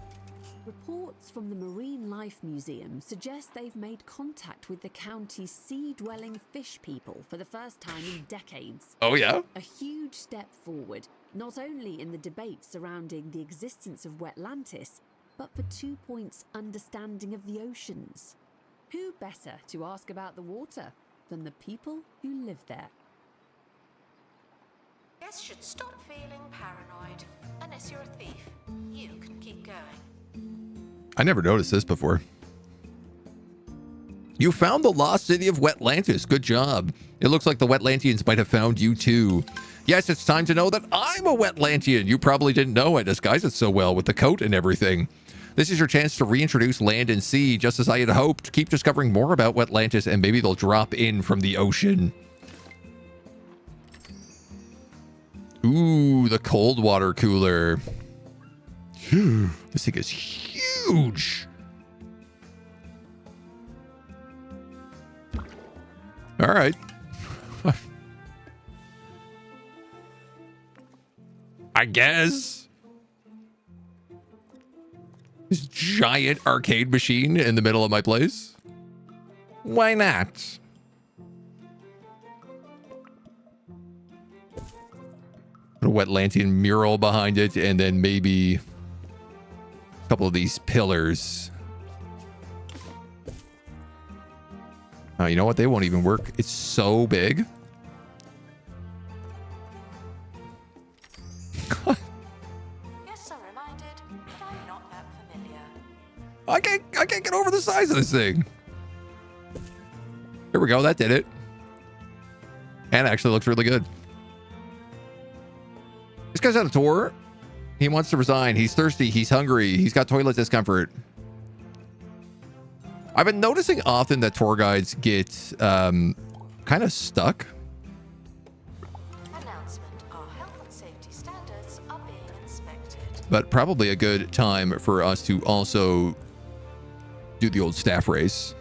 Reports from the Marine Life Museum suggest they've made contact with the county's sea-dwelling fish people for the first time in decades. Oh, yeah? A huge step forward, not only in the debate surrounding the existence of Wetlantis, but for 2 Point's understanding of the oceans. Who better to ask about the water than the people who live there? Guess should stop feeling paranoid. Unless you're a thief, you can keep going. I never noticed this before. You found the lost city of Wetlantis. Good job. It looks like the Wetlantians might have found you too. Yes, it's time to know that I'm a Wetlantian. You probably didn't know I disguised it so well with the coat and everything. This is your chance to reintroduce land and sea, just as I had hoped. Keep discovering more about Wetlantis, and maybe they'll drop in from the ocean. Ooh, the cold water cooler. This thing is huge. All right. I guess. This giant arcade machine in the middle of my place. Why not? A Wetlantian mural behind it, and then maybe a couple of these pillars. Oh, you know what? They won't even work. It's so big. Yes, I'm reminded, but I'm not that familiar. I can't get over the size of this thing. Here we go. That did it. And it actually looks really good. This guy's on a tour. He wants to resign. He's thirsty. He's hungry. He's got toilet discomfort. I've been noticing often that tour guides get kind of stuck. Announcement. Our health and safety standards are being inspected. But probably a good time for us to also do the old staff race.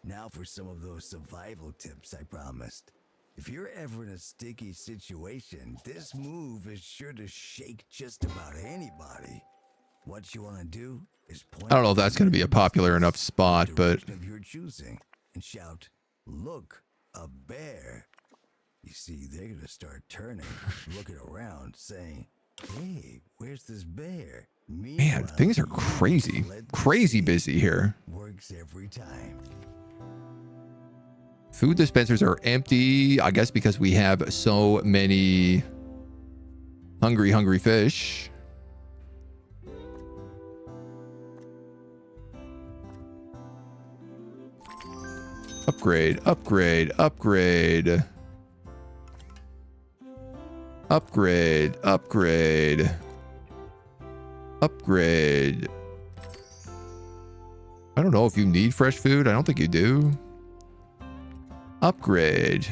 Now for some of those survival tips I promised. If you're ever in a sticky situation, this move is sure to shake just about anybody. What you want to do is point. I don't know if that's going to be a popular enough spot, but of your choosing and shout, "Look, a bear." You see, they're going to start turning, looking around, saying, "Hey, where's this bear?" Man, things are crazy. Crazy busy here. Works every time. Food dispensers are empty, I guess because we have so many hungry fish. Upgrade, upgrade, upgrade. Upgrade, upgrade. Upgrade. I don't know if you need fresh food. I don't think you do. Upgrade.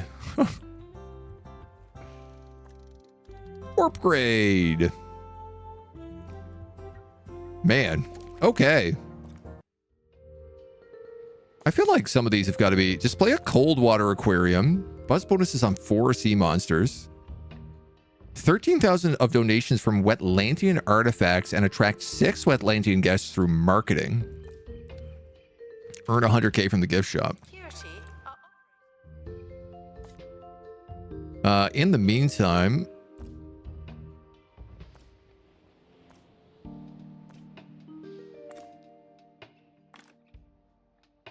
Upgrade. Man. Okay. I feel like some of these have got to be... Display a cold water aquarium. Buzz bonuses on 4 sea monsters. 13,000 of donations from Wetlantian artifacts and attract 6 Wetlantian guests through marketing. Earn 100k from the gift shop. In the meantime...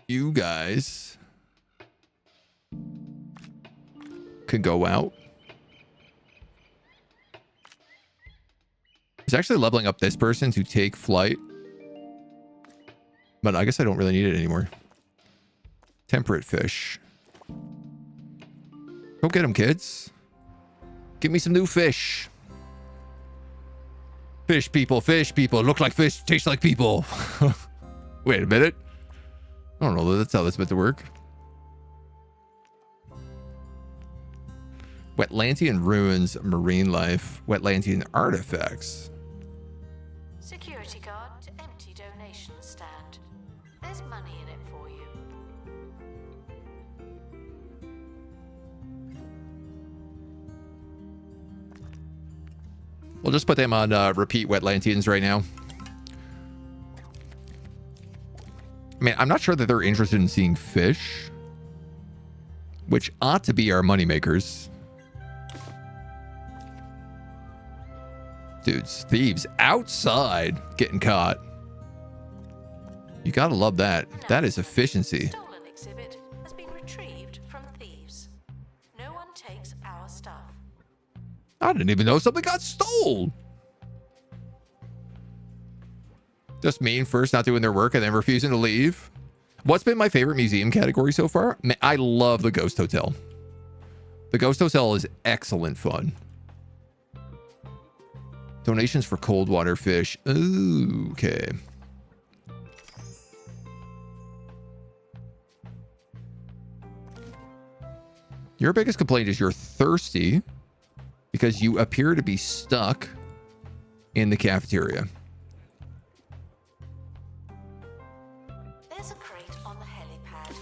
You guys could go out. He's actually leveling up this person to take flight. But I guess I don't really need it anymore. Temperate fish. Go get them, kids. Give me some new fish. Fish people, look like fish, taste like people. Wait a minute. I don't know, that's how that's meant to work. Wetlantian ruins, marine life, Wetlantian artifacts. Security guard to empty donation stand. There's money in it for you. We'll just put them on repeat Wetlantians right now. I mean, I'm not sure that they're interested in seeing fish, which ought to be our moneymakers. Dudes, thieves outside getting caught. You gotta love that. That is efficiency. Stolen exhibit has been retrieved from thieves. No one takes our stuff. I didn't even know something got stolen. Just mean first not doing their work and then refusing to leave. What's been my favorite museum category so far? I love the Ghost Hotel. The Ghost Hotel is excellent fun. Donations for cold water fish. Ooh, okay. Your biggest complaint is you're thirsty because you appear to be stuck in the cafeteria. There's a crate on the helipad.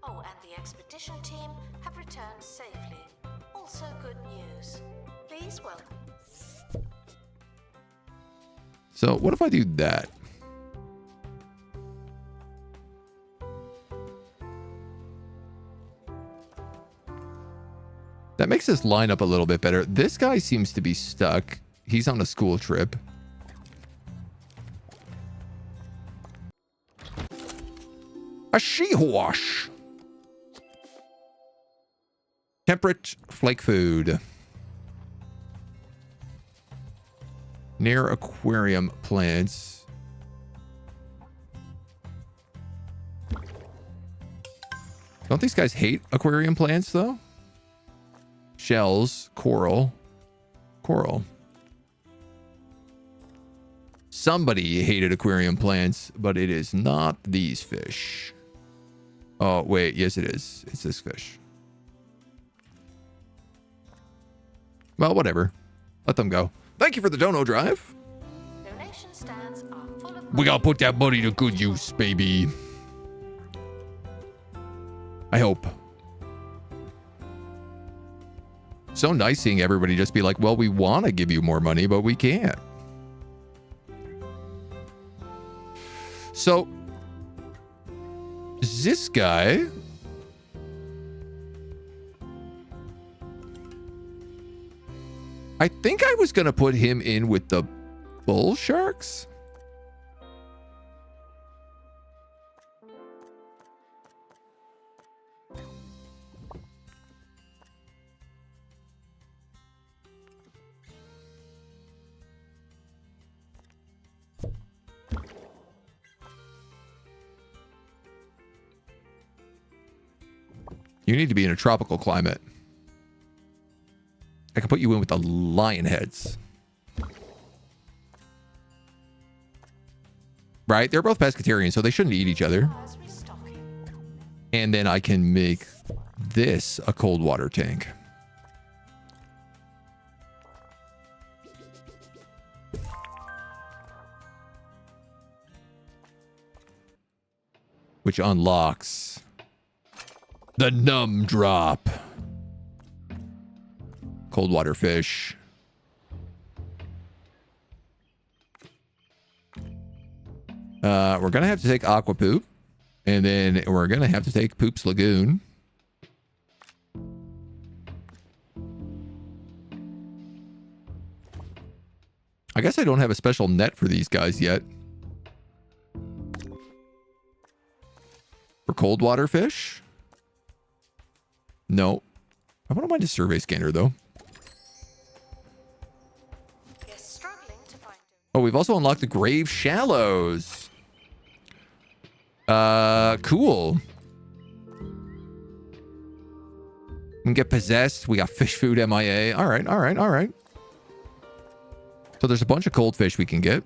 Oh, and the expedition team have returned safely. Also good news. Please welcome. So what if I do that? That makes this line up a little bit better. This guy seems to be stuck. He's on a school trip. A she-horse. Temperate flake food. Near aquarium plants. Don't these guys hate aquarium plants, though? Shells, coral. Coral. Somebody hated aquarium plants, but it is not these fish. Oh, wait. Yes, it is. It's this fish. Well, whatever. Let them go. Thank you for the dono drive. Donation stands are full of We gotta put that money to good use, baby. I hope. So nice seeing everybody just be like, well, we want to give you more money, but we can't. So, this guy... I think I was going to put him in with the bull sharks. You need to be in a tropical climate. I can put you in with the lion heads. Right? They're both pescatarians, so they shouldn't eat each other. And then I can make this a cold water tank. Which unlocks the numb drop. Cold water fish. We're going to have to take aqua poop. And then we're going to have to take Poop's Lagoon. I guess I don't have a special net for these guys yet. For cold water fish? No. I wouldn't mind a survey scanner, though. Oh, we've also unlocked the Grave Shallows. Cool. We can get possessed. We got fish food MIA. All right, all right, all right. So there's a bunch of cold fish we can get.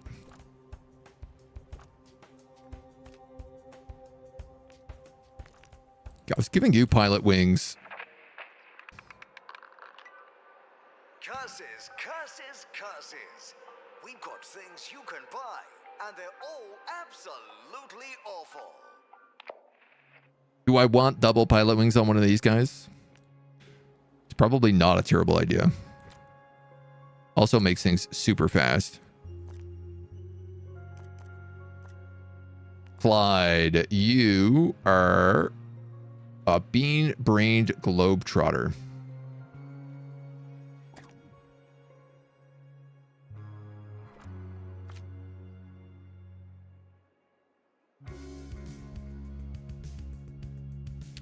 I was giving you pilot wings. Curses, curses, curses. We've got things you can buy, and they're all absolutely awful. Do I want double pilot wings on one of these guys? It's probably not a terrible idea. Also makes things super fast. Clyde, you are a bean-brained globetrotter.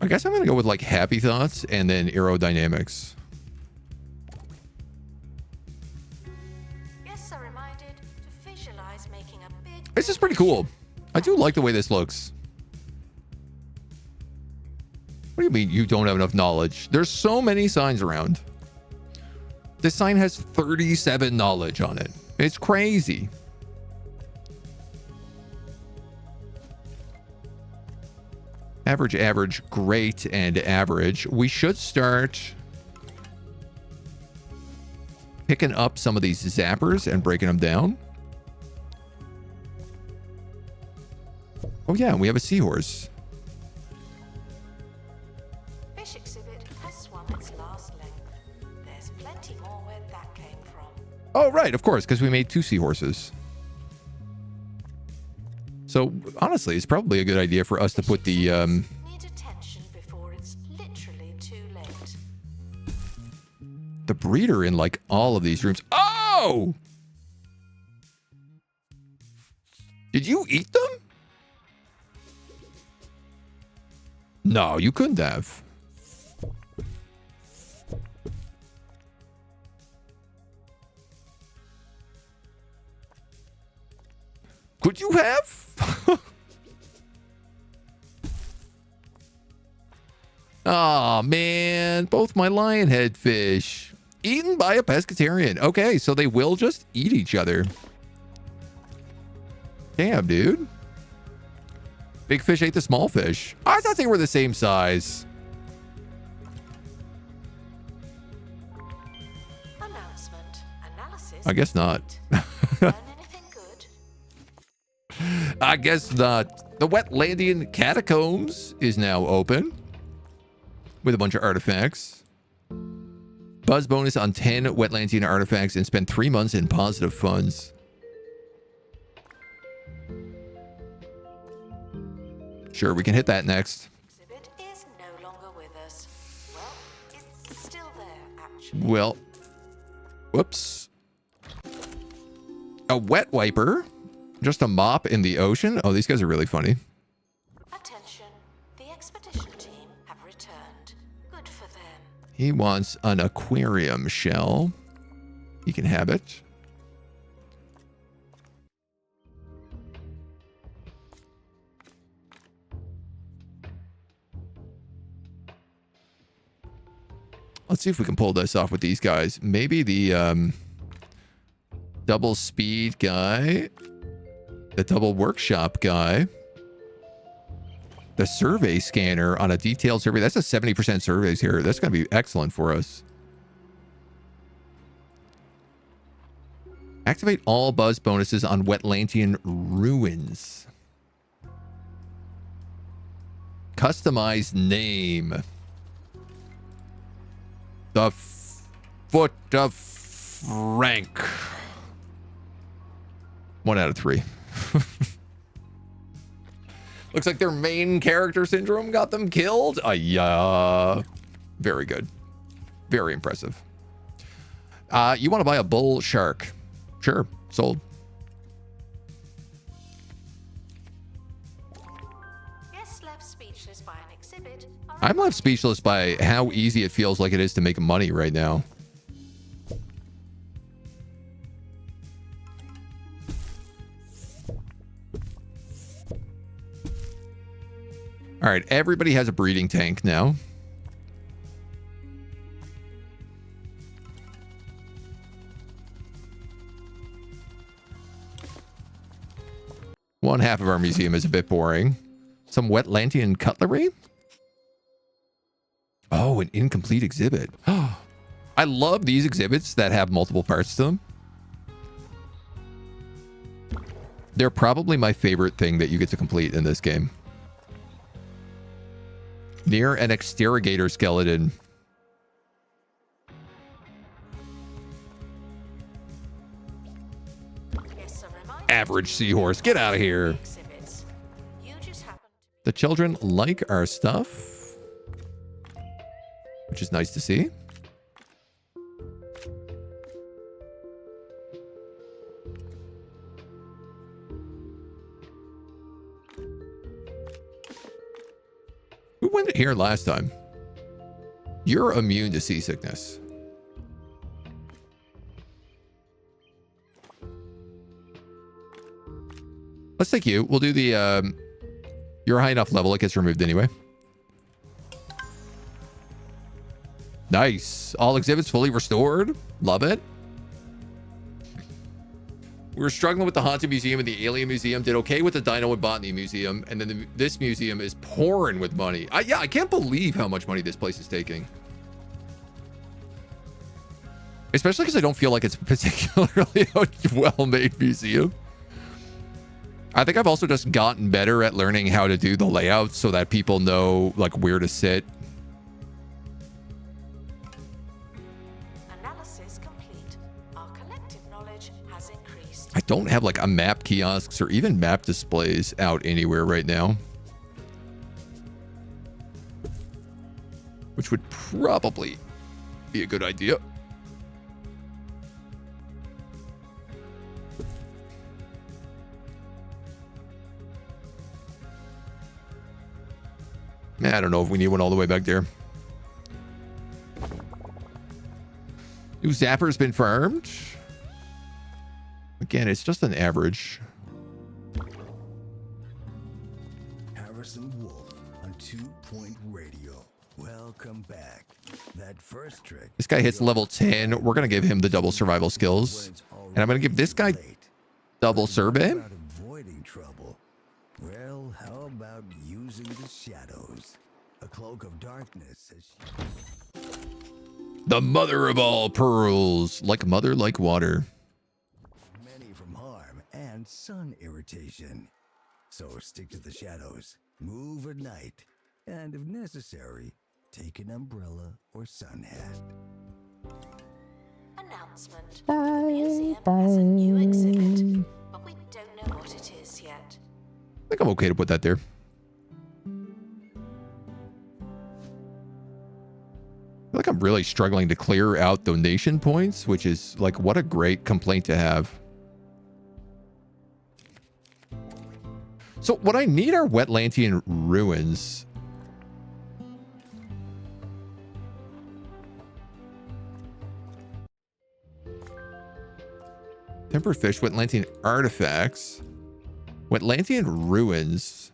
I guess I'm going to go with like happy thoughts and then aerodynamics. Guests are reminded to visualize making a big. This is pretty cool. I do like the way this looks. What do you mean you don't have enough knowledge? There's so many signs around. This sign has 37 knowledge on it. It's crazy. Average, average, great, and average. We should start picking up some of these zappers and breaking them down. Oh yeah, we have a seahorse. Fish exhibit has swum its last length. There's plenty more where that came from. Oh right, of course, because we made 2 seahorses. So honestly, it's probably a good idea for us to put the Need attention before it's literally too late. the breeder in like all of these rooms. Oh! Did you eat them? No, you couldn't have. Could you have? Oh man, both my lionhead fish eaten by a pescatarian. Okay, so they will just eat each other. Damn, dude. Big fish ate the small fish. I thought they were the same size. Announcement. Analysis. I guess not. Learn anything good? I guess not. The Wetlandian Catacombs is now open with a bunch of artifacts. Buzz bonus on 10 Wetlandian artifacts and spend 3 months in positive funds. Sure, we can hit that next. Exhibit is no longer with us. Well, it's still there, actually. Well, whoops. A wet wiper. Just a mop in the ocean. Oh, these guys are really funny. Attention. The expedition team have returned. Good for them. He wants an aquarium shell. He can have it. Let's see if we can pull this off with these guys. Maybe the double speed guy, the double workshop guy, the survey scanner on a detailed survey. That's a 70% surveys here. That's going to be excellent for us. Activate all buzz bonuses on Wetlantian ruins. Customize name. The Foot of Frank. 1 out of 3. Looks like their main character syndrome got them killed. Yeah. Very good. Very impressive. You want to buy a bull shark? Sure. Sold. Guests left speechless by an exhibit. I'm left speechless by how easy it feels like it is to make money right now. All right, everybody has a breeding tank now. One half of our museum is a bit boring. Some Wetlantian cutlery? Oh, an incomplete exhibit. I love these exhibits that have multiple parts to them. They're probably my favorite thing that you get to complete in this game. Near an exterrogator skeleton. Average seahorse. Get out of here. The children like our stuff, which is nice to see. Who went here last time? You're immune to seasickness. Let's take you. We'll do the, you're a high enough level. It gets removed anyway. Nice. All exhibits fully restored. Love it. We were struggling with the Haunted Museum and the Alien Museum. Did okay with the Dino and Botany Museum. And then this museum is pouring with money. Yeah, I can't believe how much money this place is taking. Especially because I don't feel like it's particularly a well-made museum. I think I've also just gotten better at learning how to do the layout so that people know like where to sit. Analysis complete. Our collective knowledge has increased. I don't have like a map kiosks or even map displays out anywhere right now. Which would probably be a good idea. I don't know if we need one all the way back there. New Zapper's been farmed. Again, it's just an average. Harrison Wolf on 2-point radio. Welcome back. That first trick. This guy hits level 10. We're going to give him the double survival skills. And I'm going to give this guy double survey. Avoiding trouble. Well, how about using the shadows? A cloak of darkness. The mother of all pearls. Like mother, like water. Many from harm and sun irritation. So stick to the shadows. Move at night. And if necessary, take an umbrella or sun hat. Announcement. The museum has a new exhibit, but we don't know what it is yet. I think I'm okay to put that there. I feel like I'm really struggling to clear out donation points, which is like, what a great complaint to have. So what I need are Wetlantian ruins. Temperfish, Wetlantian artifacts. Wetlantian ruins.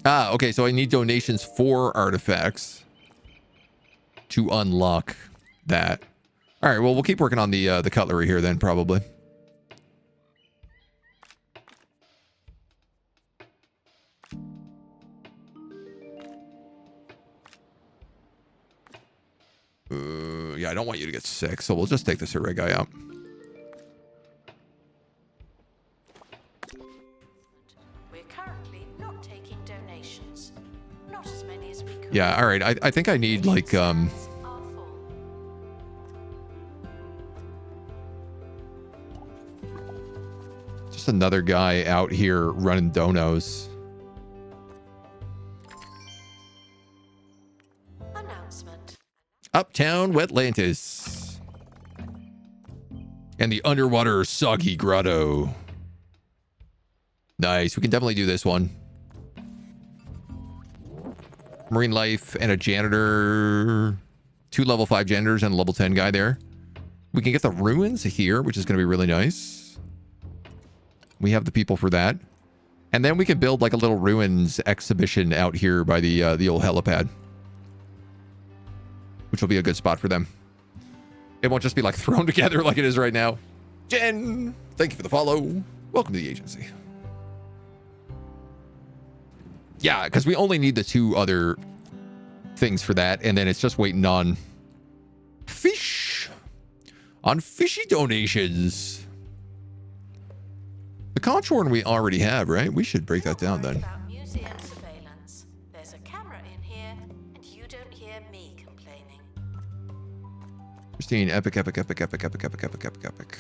Ah, okay, so I need donations for artifacts. to unlock that. All right, well, we'll keep working on the cutlery here then, probably. Yeah, I don't want you to get sick, so we'll just take this array guy out. We're currently not taking donations. Not as many as we could. Yeah, all right. I think I need like Are full. just another guy out here running donos. Announcement. Uptown Wetlantis. And the underwater soggy grotto. Nice. We can definitely do this one. Marine life and a janitor. 2 level 5 janitors and a level 10 guy there. We can get the ruins here, which is going to be really nice. We have the people for that. And then we can build like a little ruins exhibition out here by the old helipad. Which will be a good spot for them. It won't just be like thrown together like it is right now. Jen, thank you for the follow. Welcome to the agency. Yeah, because we only need the 2 other things for that. And then it's just waiting on fish. On fishy donations. The contour we already have, right? We should break that down then. About museum surveillance. There's a camera in here, and you don't hear me complaining. Christine, epic, epic, epic, epic, epic, epic, epic, epic, epic.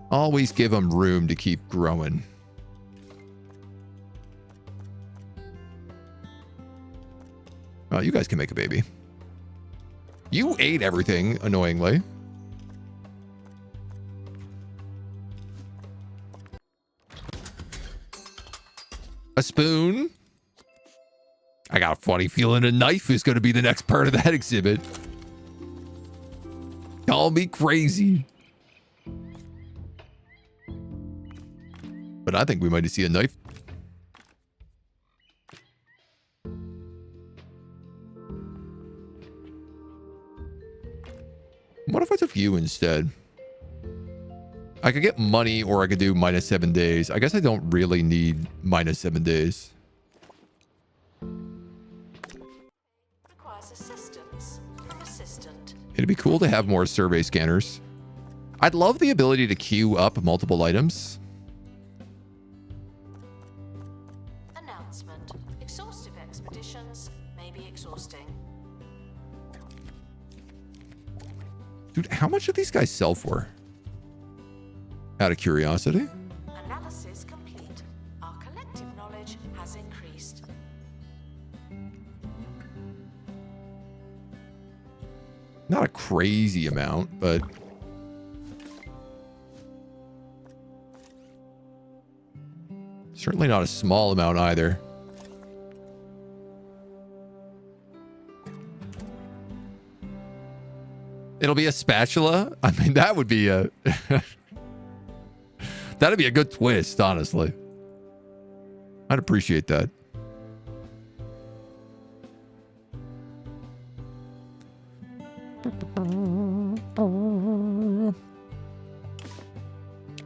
Always give them room to keep growing. You guys can make a baby. You ate everything, annoyingly. A spoon. I got a funny feeling a knife is going to be the next part of that exhibit. Call me crazy. But I think we might see a knife. What if I took you instead? I could get money or I could do -7 days. I guess I don't really need -7 days. Requires assistance from assistant. It'd be cool to have more survey scanners. I'd love the ability to queue up multiple items. Announcement. Exhaustive expeditions may be exhausting. Dude, how much do these guys sell for? Out of curiosity. Analysis complete. Our collective knowledge has increased. Not a crazy amount, but... certainly not a small amount either. It'll be a spatula? I mean, that would be a... that'd be a good twist, honestly. I'd appreciate that.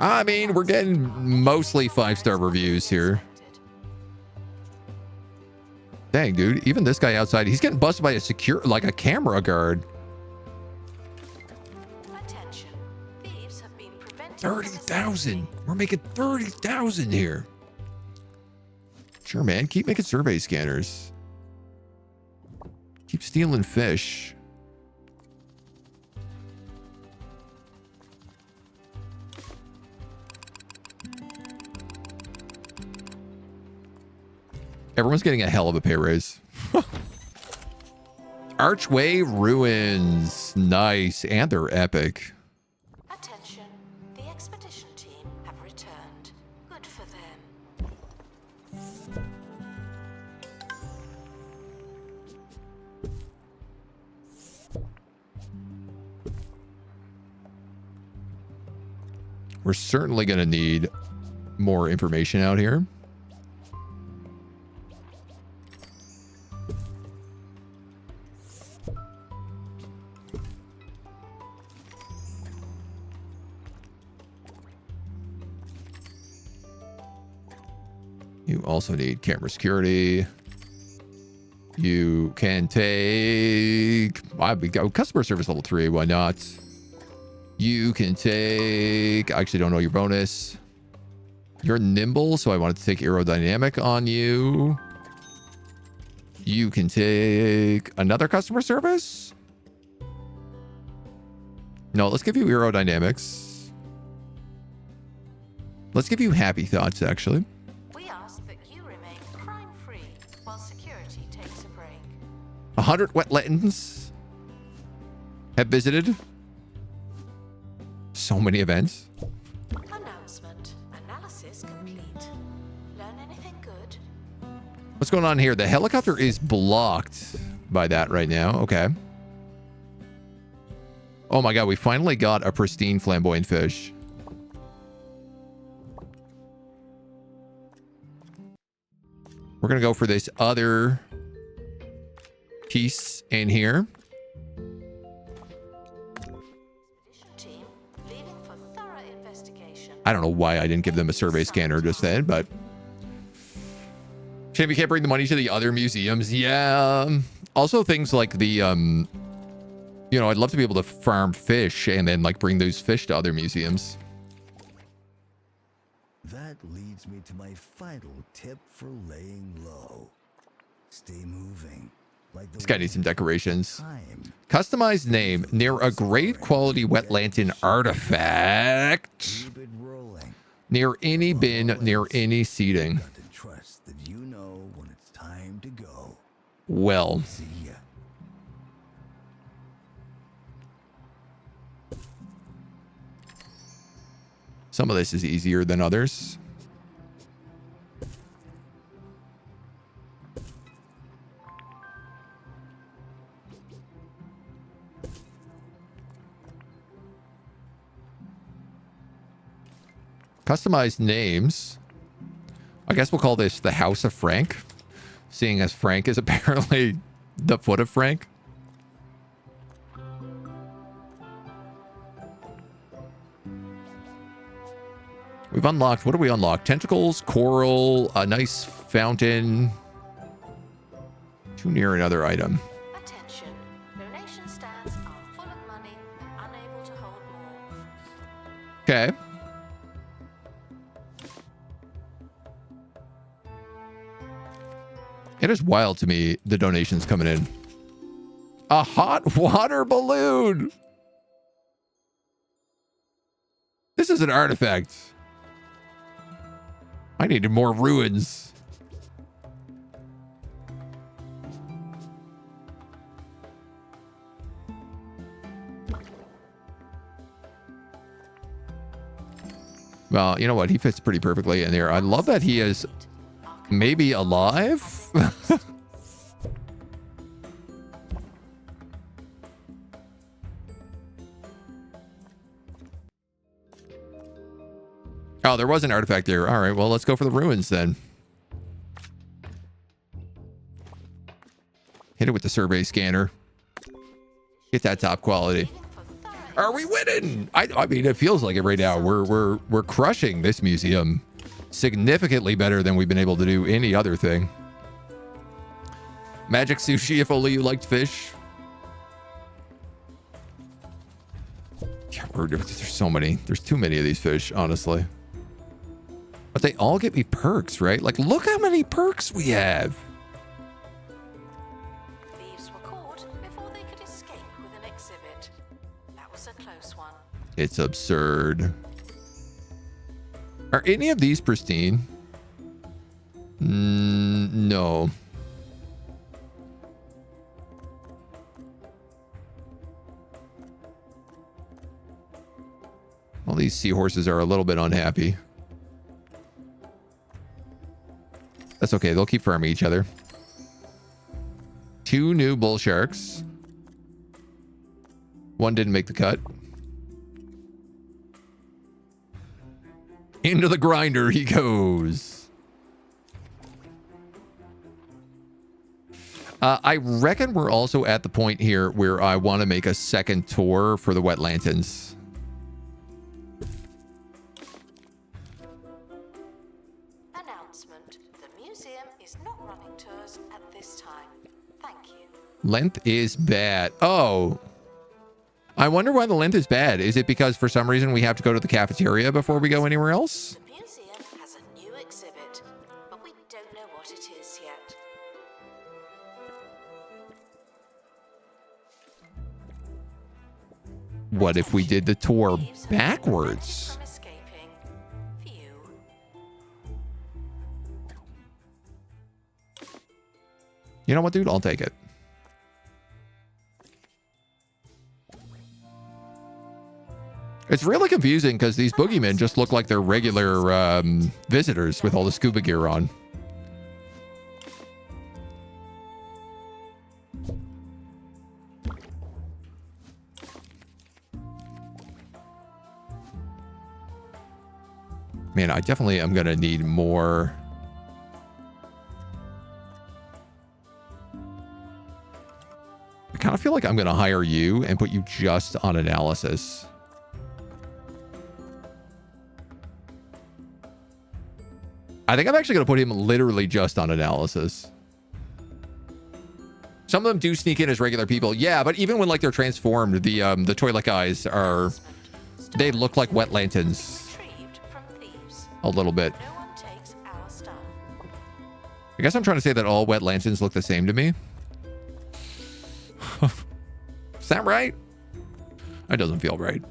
I mean, we're getting mostly 5-star reviews here. Dang, dude. Even this guy outside, he's getting busted by a camera guard. Attention. Thieves have been prevented. 30,000. We're making 30,000 here. Sure, man. Keep making survey scanners. Keep stealing fish. Everyone's getting a hell of a pay raise. Archway ruins. Nice. And they're epic. Attention. The expedition team have returned. Good for them. We're certainly going to need more information out here. You also need camera security. You can take... we go customer service level 3. Why not? You can take... I actually don't know your bonus. You're nimble, so I wanted to take aerodynamic on you. You can take another customer service. No, let's give you aerodynamics. Let's give you happy thoughts, actually. We ask that you remain crime-free while security takes a break. 100 wetlands have visited. So many events. Announcement. Analysis complete. Learn anything good? What's going on here? The helicopter is blocked by that right now. Okay. Oh my god, we finally got a pristine flamboyant fish. We're going to go for this other piece in here. Team leaving for thorough investigation. I don't know why I didn't give them a survey scanner just then, but... Shame we can't bring the money to the other museums. Yeah. Also things like the, you know, I'd love to be able to farm fish and then like bring those fish to other museums. That leads me to my final tip for laying low. Stay moving. Like the This guy needs some decorations. time. Customized name near a great quality Wetlantis artifact. Keep it rolling. Near any bin, near any seating. Got to trust that you know when it's time to go. Well, See ya. some of this is easier than others. Customized names. I guess we'll call this the House of Frank, seeing as Frank is apparently the foot of Frank. We've unlocked, what do we unlock? Tentacles, coral, a nice fountain. Too near another item. Attention. Donation stands are full of money and unable to hold more. Okay. It is wild to me, the donations coming in. A hot water balloon. This is an artifact. I needed more ruins. Well, you know what? He fits pretty perfectly in there. I love that he is maybe alive. Oh, there was an artifact there. All right, well, let's go for the ruins then. Hit it with the survey scanner. Get that top quality. Are we winning? I mean, it feels like it right now. We're crushing this museum significantly better than we've been able to do any other thing. Magic sushi, if only you liked fish. Yeah, there's so many. There's too many of these fish, honestly. But they all get me perks, right? Like, look how many perks we have. Thieves were caught before they could escape with an exhibit. That was a close one. It's absurd. Are any of these pristine? No. All these seahorses are a little bit unhappy. That's okay. They'll keep farming each other. 2 new bull sharks. 1 didn't make the cut. Into the grinder he goes. I reckon we're also at the point here where I want to make a second tour for the Wetlantis. announcement. The museum is not running tours at this time. Thank you. Length is bad. Oh. I wonder why the length is bad. Is it because for some reason we have to go to the cafeteria before we go anywhere else? The museum has a new exhibit, but we don't know what it is yet. What if we did the tour Thieves have been backwards? prevented from escaping. Phew. You know what, dude? I'll take it. It's really confusing because these boogeymen just look like they're regular visitors with all the scuba gear on. Man, I definitely am going to need more. I kind of feel like I'm going to hire you and put you just on analysis. I think I'm actually going to put him literally just on analysis. Some of them do sneak in as regular people. Yeah, but even when like they're transformed, the toilet guys are, they look like Wetlantis Retrieved from thieves. a little bit. No one takes our stuff. I guess I'm trying to say that all Wetlantis look the same to me. Is that right? That doesn't feel right.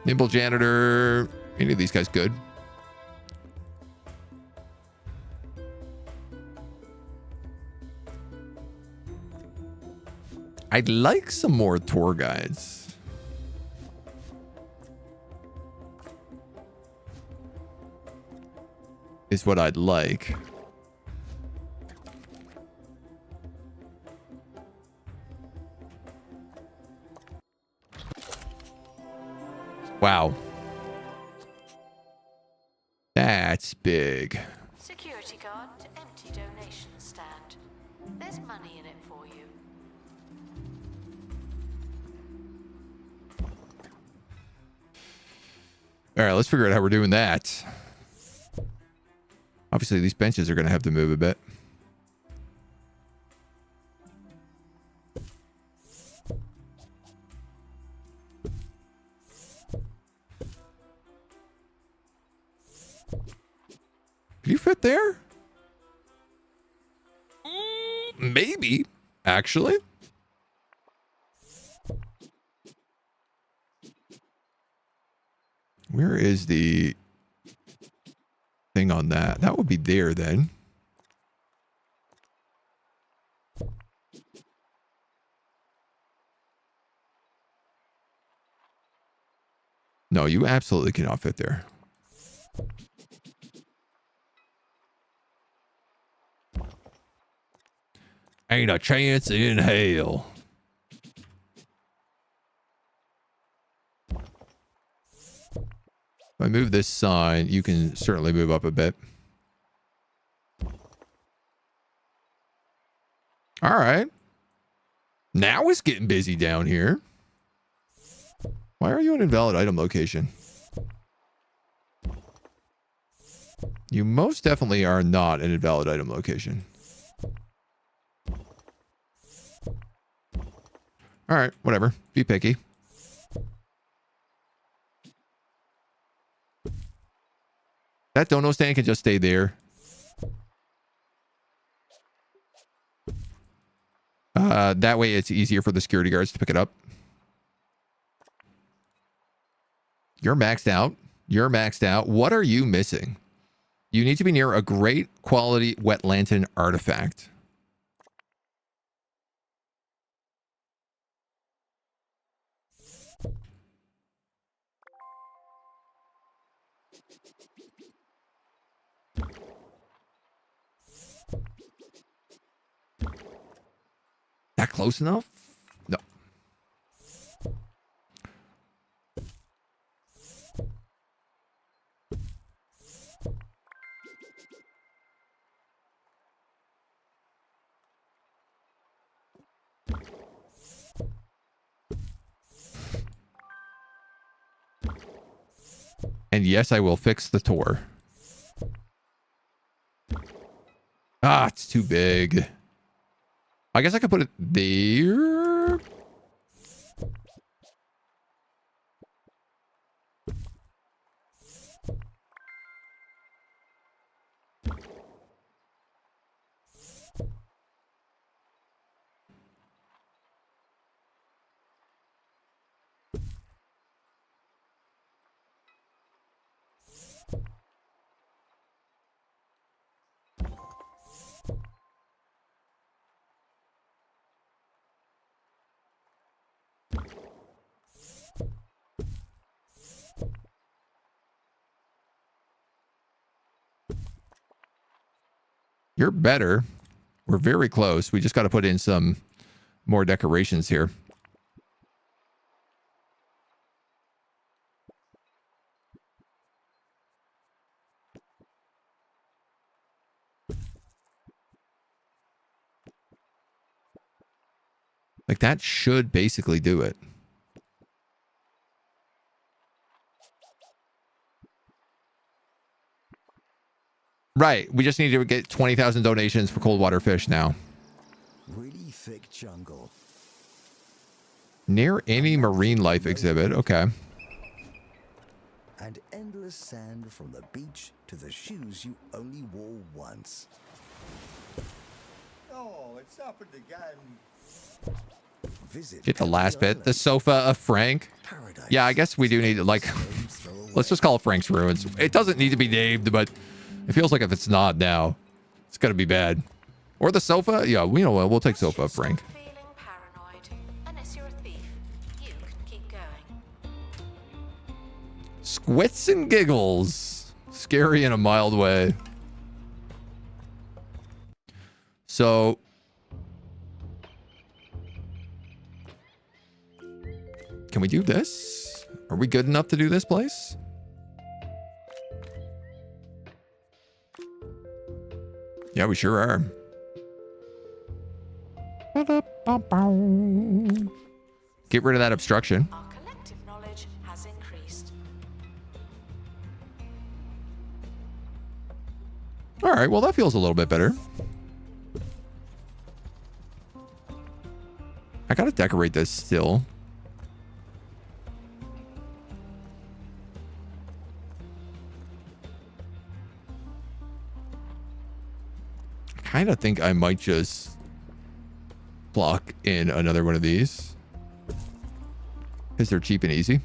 Nimble Janitor. Any of these guys good? I'd like some more tour guides. Is what I'd like. Wow. That's big. Security guard to empty donation stand. There's money in it for you. All right, let's figure out how we're doing that. Obviously, these benches are going to have to move a bit. Could you fit there? Maybe, actually. Where is the thing on that? That would be there then. No, you absolutely cannot fit there. Ain't a chance in hell. If I move this sign, you can certainly move up a bit. All right. Now it's getting busy down here. Why are you an invalid item location? You most definitely are not an invalid item location. All right, whatever. Be picky. That dono stand can just stay there. That way it's easier for the security guards to pick it up. You're maxed out. You're maxed out. What are you missing? You need to be near a great quality Wetlantis artifact. That close enough? No. And yes, I will fix the tour. Ah, it's too big. I guess I could put it there. You're better. We're very close. We just got to put in some more decorations here. Like that should basically do it. Right. We just need to get 20,000 donations for cold water fish now. Really thick jungle. Near any marine life exhibit. Okay. And endless sand from the beach to the shoes you only wore once. Oh, it's happened again. Visit Get the last bit. The sofa of Frank. Paradise. Yeah, I guess we do need to, like, let's just call it Frank's Ruins. It doesn't need to be named, but it feels like if it's not now, it's going to be bad. Or the sofa? Yeah, we know what. We'll take sofa of Frank. Feeling paranoid. Unless you're a thief, you can keep going. Squits and giggles. Scary in a mild way. So... can we do this? Are we good enough to do this place? Yeah, we sure are. Get rid of that obstruction. Our collective knowledge has increased. All right, well, that feels a little bit better. I gotta decorate this still. I kind of think I might just block in another one of these because they're cheap and easy,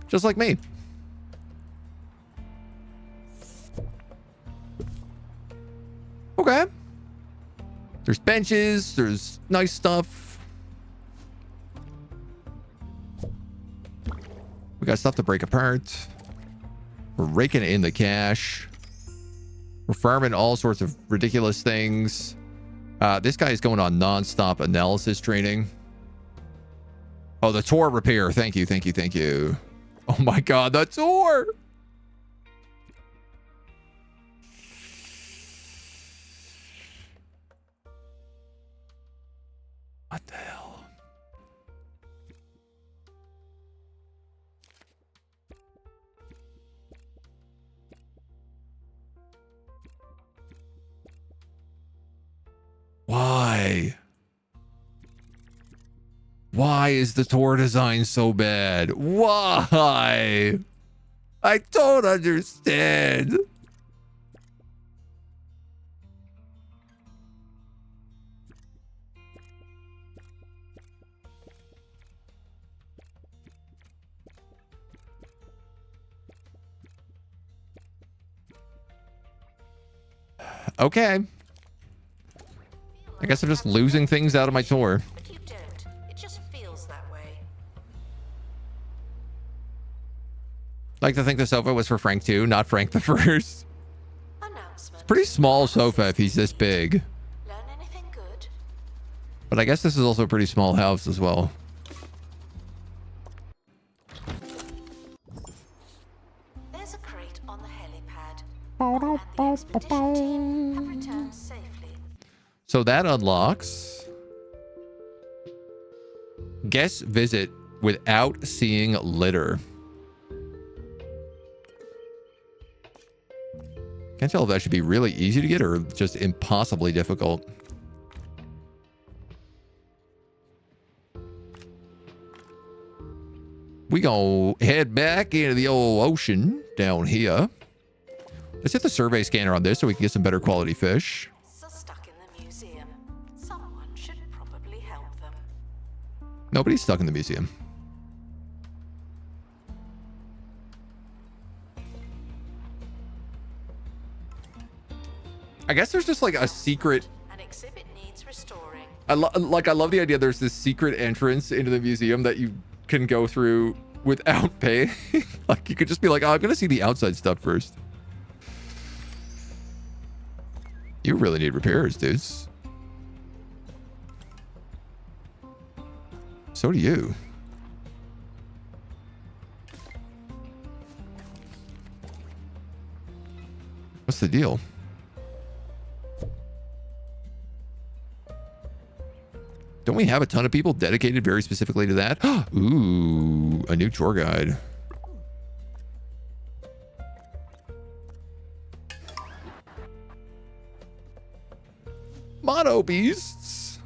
just like me. Okay, there's benches, there's nice stuff. We got stuff to break apart. We're raking in the cash. We're farming all sorts of ridiculous things. This guy is going on non-stop analysis training. Oh, the tour repair. Thank you, thank you, thank you. Oh my God, the tour. What the hell? Why? Why is the tour design so bad? Why? I don't understand. Okay. I guess I'm just losing things out of my tour. But you don't. It just feels that way. Like to think the sofa was for Frank too, not Frank the first. Announcement. Pretty small sofa if he's this big. Learn anything good? But I guess this is also a pretty small house as well. There's a crate on the helipad. And the expedition team have returned safely. So that unlocks guest visit without seeing litter. Can't tell if that should be really easy to get or just impossibly difficult. We gonna head back into the old ocean down here. Let's hit the survey scanner on this so we can get some better quality fish. So stuck in the museum. Someone should probably help them. Nobody's stuck in the museum. I guess there's just like a secret. An exhibit needs restoring. I love the idea. There's this secret entrance into the museum that you can go through without pay. Like you could just be like, oh, I'm gonna see the outside stuff first. You really need repairs, dudes. So do you. What's the deal? Don't we have a ton of people dedicated very specifically to that? Ooh, a new tour guide. Mono beasts.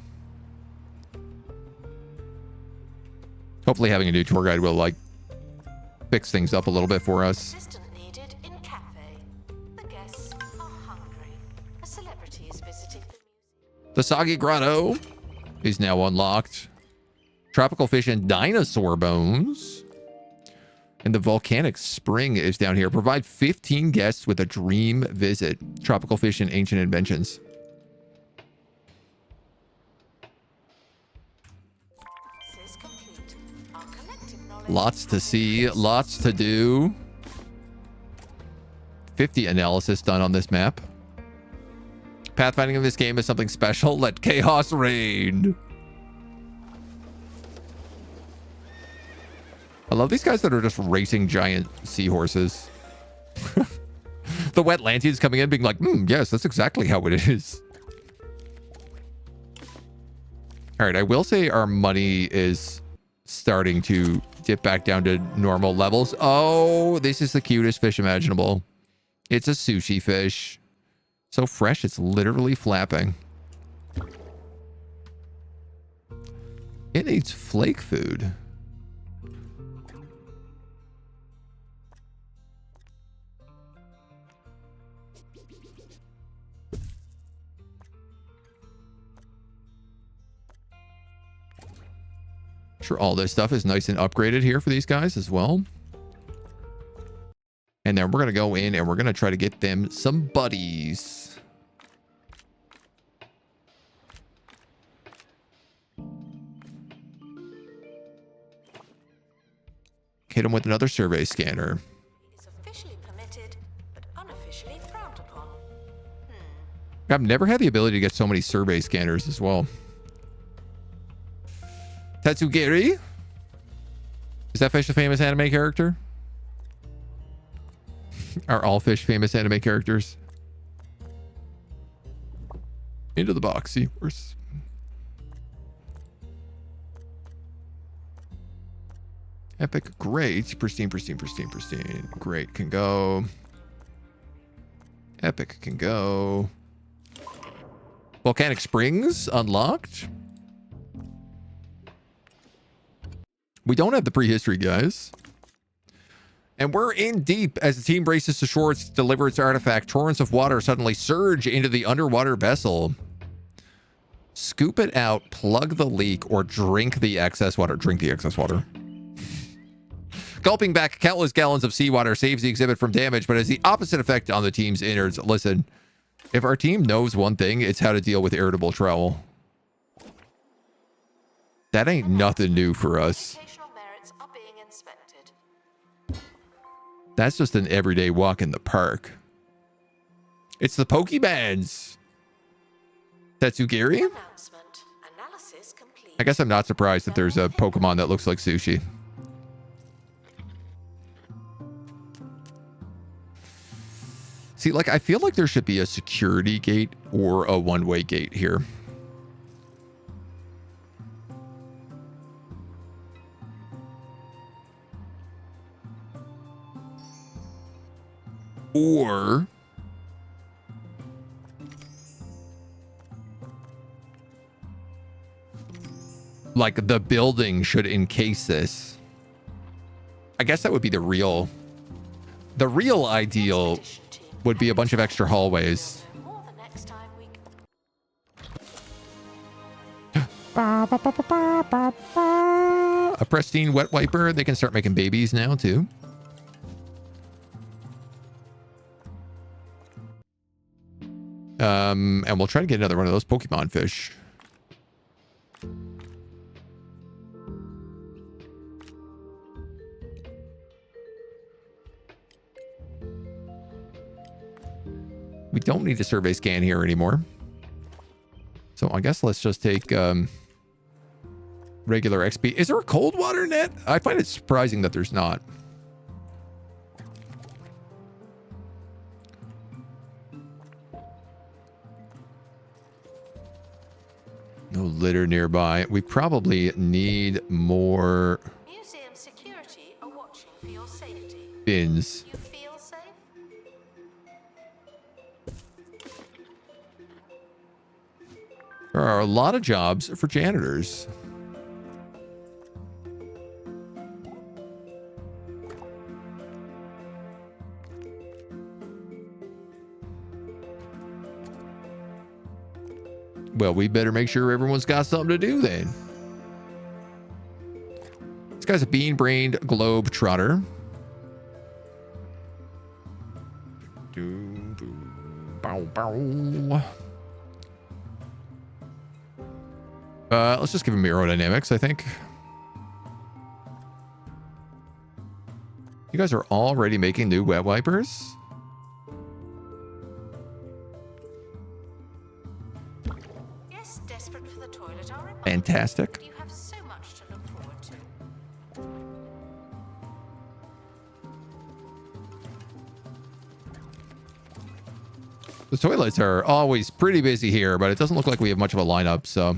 Hopefully having a new tour guide will like fix things up a little bit for us. Assistant needed in cafe. The guests are hungry. A celebrity is visiting the museum. The Soggy Grotto is now unlocked. Tropical fish and dinosaur bones. And the volcanic spring is down here. Provide 15 guests with a dream visit. Tropical fish and ancient inventions. This is complete. Our collective knowledge. Lots to see, lots to do. 50 analysis done on this map. Pathfinding in this game is something special. Let chaos reign. I love these guys that are just racing giant seahorses. The Wetlantis coming in being like, yes, that's exactly how it is. All right, I will say our money is starting to dip back down to normal levels. Oh, this is the cutest fish imaginable. It's a sushi fish. So fresh, it's literally flapping. It needs flake food. Sure, all this stuff is nice and upgraded here for these guys as well. And then we're going to go in and we're going to try to get them some buddies. Hit them with another survey scanner. Is officially permitted, but unofficially frowned upon. I've never had the ability to get so many survey scanners as well. Tatsugiri? Is that fish a famous anime character? Are all fish famous anime characters? Into the box, seahorse. Epic, great. Pristine, pristine, pristine, pristine. Great, can go. Epic can go. Volcanic Springs unlocked. We don't have the prehistory, guys. And we're in deep as the team races to shore to deliver its artifact. Torrents of water suddenly surge into the underwater vessel. Scoop it out, plug the leak, or drink the excess water. Drink the excess water. Gulping back countless gallons of seawater saves the exhibit from damage, but has the opposite effect on the team's innards. Listen, if our team knows one thing, it's how to deal with irritable trowel. That ain't nothing new for us. Educational merits are being inspected. That's just an everyday walk in the park. It's the Pokemans. Tatsugiri? Announcement. Analysis complete. I guess I'm not surprised that there's a Pokemon that looks like sushi. See, like, I feel like there should be a security gate or a one-way gate here. Or like the building should encase this. I guess that would be the real ideal would be a bunch of extra hallways. More the next time we A pristine wet wiper. They can start making babies now too. And we'll try to get another one of those Pokemon fish. We don't need a survey scan here anymore. So I guess let's just take regular XP. Is there a cold water net? I find it surprising that there's not. No litter nearby. We probably need more museum security are watching for your safety. bins. You feel safe? There are a lot of jobs for janitors. Well, we better make sure everyone's got something to do then. This guy's a bean-brained globe trotter. Bow, bow. Let's just give him aerodynamics, I think. You guys are already making new wet wipers? Yes, desperate for the toilet are reminded. Fantastic. You have so much to look forward to. The toilets are always pretty busy here, but it doesn't look like we have much of a lineup, so.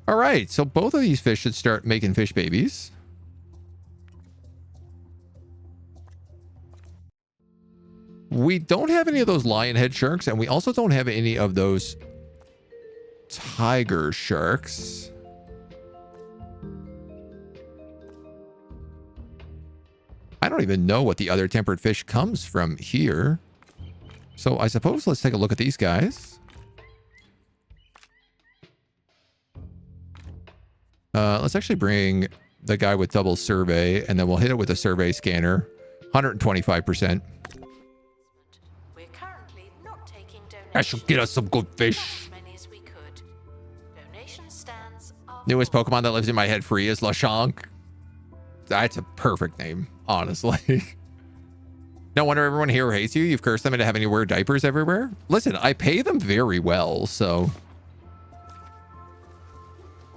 All right, so both of these fish should start making fish babies. We don't have any of those lion head sharks, and we also don't have any of those tiger sharks. I don't even know what the other tempered fish comes from here. So I suppose let's take a look at these guys. Let's actually bring the guy with double survey, and then we'll hit it with a survey scanner. 125%. We're currently not taking donations. That should get us some good fish. As many as we could. Donation stands are Newest full. Pokemon that lives in my head free is Lechonk. That's a perfect name, honestly. No wonder everyone here hates you. You've cursed them into having to wear diapers everywhere. Listen, I pay them very well, so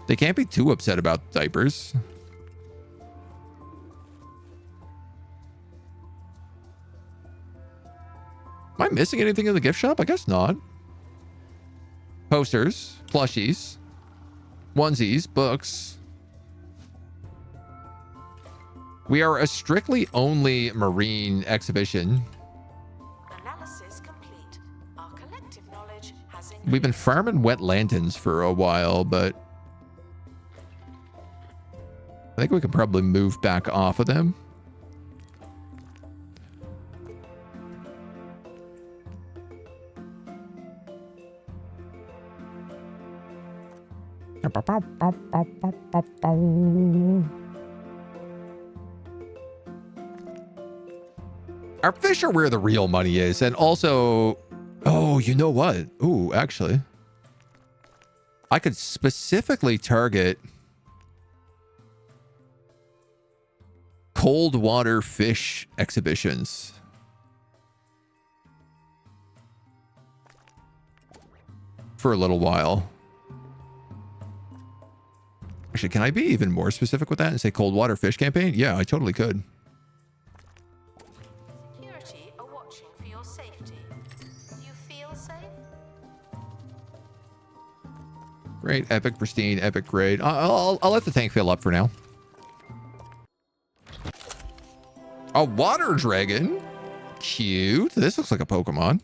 they can't be too upset about diapers. Am I missing anything in the gift shop? I guess not. Posters, plushies, onesies, books. We are a strictly only marine exhibition. Analysis complete. Our collective knowledge has We've been farming Wetlantis for a while, but I think we can probably move back off of them. Our fish are where the real money is. And also, oh, you know what? Ooh, actually, I could specifically target cold water fish exhibitions. For a little while. Actually, can I be even more specific with that and say cold water fish campaign? Yeah, I totally could. security are watching for your safety. You feel safe? Great, epic, pristine, epic, great. I'll let the tank fill up for now. A water dragon. Cute. This looks like a Pokemon.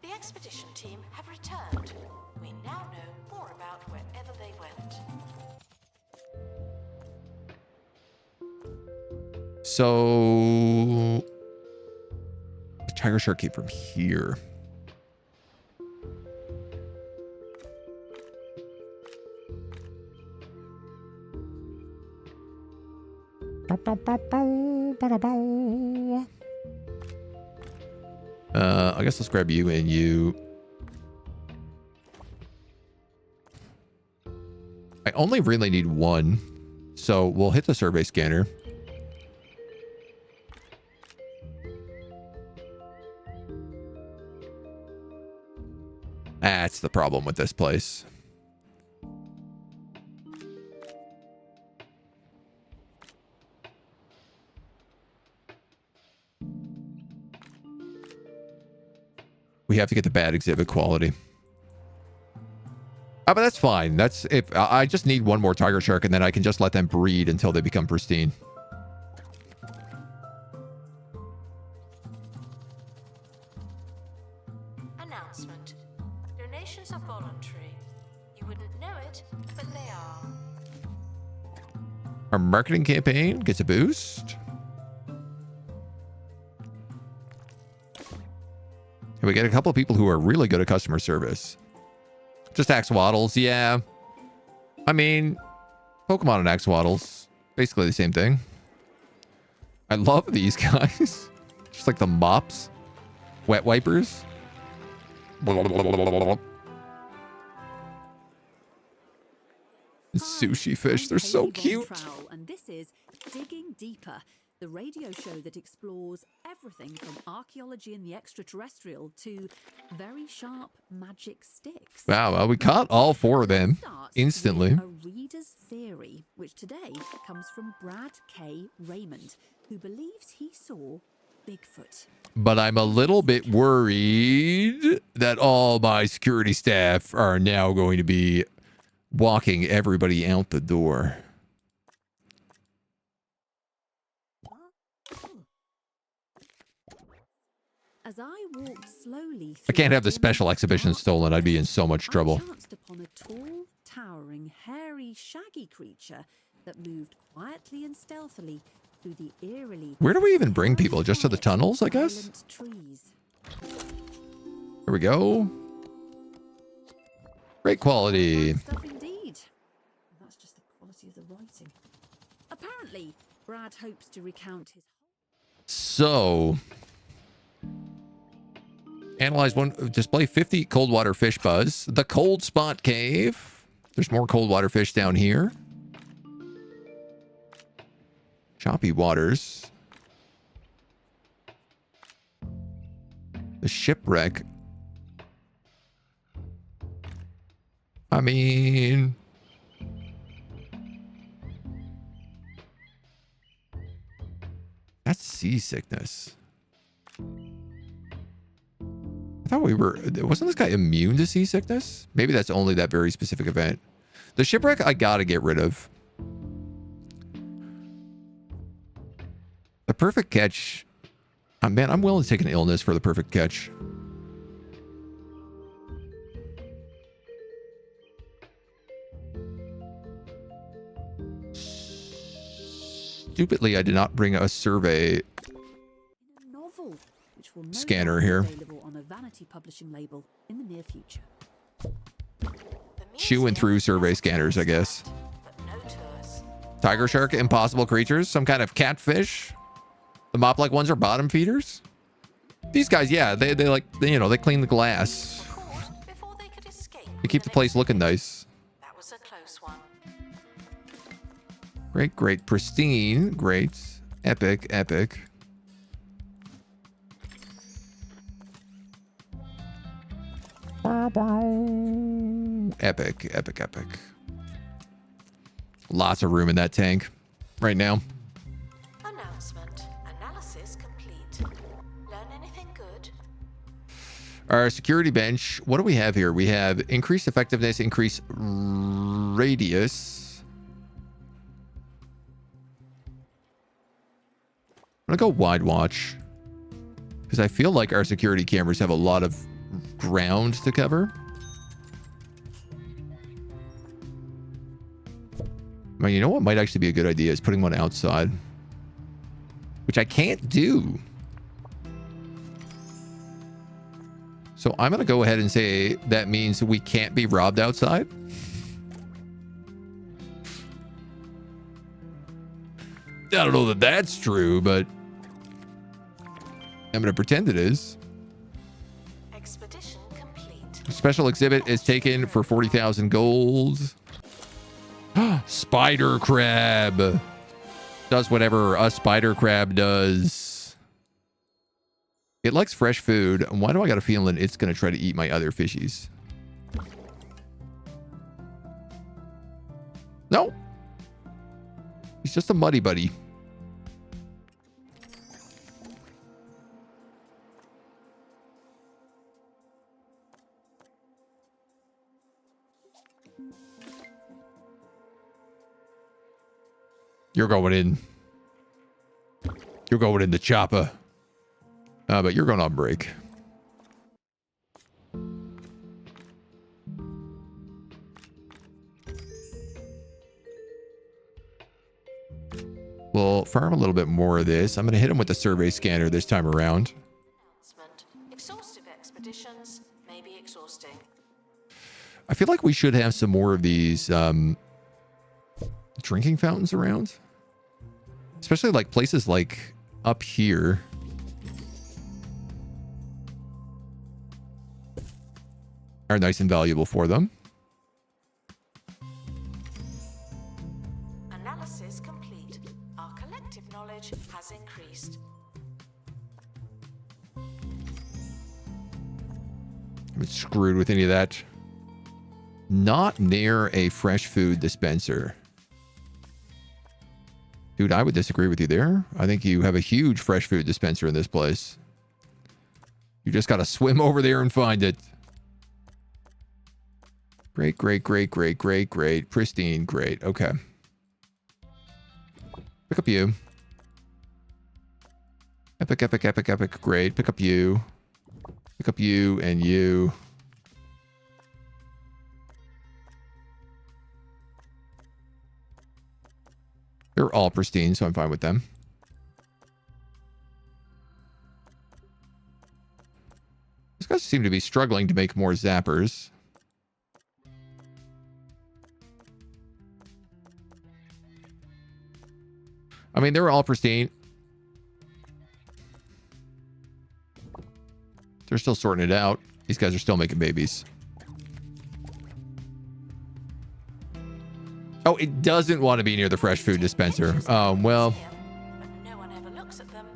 The expedition team have returned. We now know So the tiger shark came from here. I guess let's grab you and you. I only really need one, so we'll hit the survey scanner. That's the problem with this place. We have to get the bad exhibit quality. But that's fine. That's if I just need one more tiger shark and then I can just let them breed until they become pristine. Announcement. Donations are voluntary. You wouldn't know it, but they are. Our marketing campaign gets a boost. And we get a couple of people who are really good at customer service. Just axolotls, yeah. I mean, Pokemon and axolotls, basically the same thing. I love these guys. Just like the mops. Wet wipers. Sushi fish, they're so cute. And this is Digging Deeper, the radio show that explores everything from archaeology and the extraterrestrial to very sharp magic sticks. Wow, well, we caught all four of them Starts instantly. with a reader's theory, which today comes from Brad K. Raymond, who believes he saw Bigfoot. But I'm a little bit worried that all my security staff are now going to be walking everybody out the door. As I walked slowly I can't have the through special exhibition stolen. I'd be in so much trouble. I chanced upon a tall, towering, hairy, shaggy creature that moved quietly and stealthily through the eerily. Where do we even bring people? Just to the tunnels, I guess? silent trees. Here we go. Great quality. Fine stuff indeed. That's just the quality of the writing. Apparently, Brad hopes to recount his. So, analyze one, display 50 cold water fish buzz. The cold spot cave. There's more cold water fish down here. Choppy waters. The shipwreck. I mean, that's seasickness. I thought wasn't this guy immune to seasickness? Maybe that's only that very specific event. The shipwreck, I gotta get rid of. The perfect catch. Oh, man, I'm willing to take an illness for the perfect catch. Stupidly, I did not bring a survey Novel, which will no scanner doubt be here. available on a vanity publishing label in the near future. Chewing through survey scanners, I guess. But no tours. Tiger shark, impossible creatures, some kind of catfish. The mop-like ones are bottom feeders. These guys, yeah, they like, they clean the glass. Caught before they could escape. They keep the place looking nice. That was a close one. Great, great, pristine, great, epic, epic. Epic, epic, epic. Lots of room in that tank right now. Announcement. Analysis complete. Learn anything good? Our security bench, what do we have here? We have increased effectiveness, increased radius. I'm gonna go wide watch because I feel like our security cameras have a lot of ground to cover. I mean, you know what might actually be a good idea is putting one outside. which I can't do. So I'm going to go ahead and say that means we can't be robbed outside. I don't know that that's true, but I'm going to pretend it is. Expedition complete. Special exhibit is taken for 40,000 gold. Spider crab. Does whatever a spider crab does. It likes fresh food. Why do I got a feeling it's going to try to eat my other fishies? No. He's just a muddy buddy. You're going in. You're going in the chopper. But you're going on break. We'll farm a little bit more of this. I'm going to hit him with the survey scanner this time around. Exhaustive expeditions may be exhausting. I feel like we should have some more of these drinking fountains around. Especially like places like up here. Are nice and valuable for them. Analysis complete. Our collective knowledge has increased. I'm screwed with any of that. Not near a fresh food dispenser. Dude, I would disagree with you there. I think you have a huge fresh food dispenser in this place. You just got to swim over there and find it. Great, great, great, great, great, great. Pristine, great. Okay. Pick up you. Epic, epic, epic, epic. Great. Pick up you. Pick up you and you. They're all pristine, so I'm fine with them. These guys seem to be struggling to make more zappers. I mean, they're all pristine. They're still sorting it out. These guys are still making babies. Oh, it doesn't want to be near the fresh food dispenser. Well. No one ever looks at them.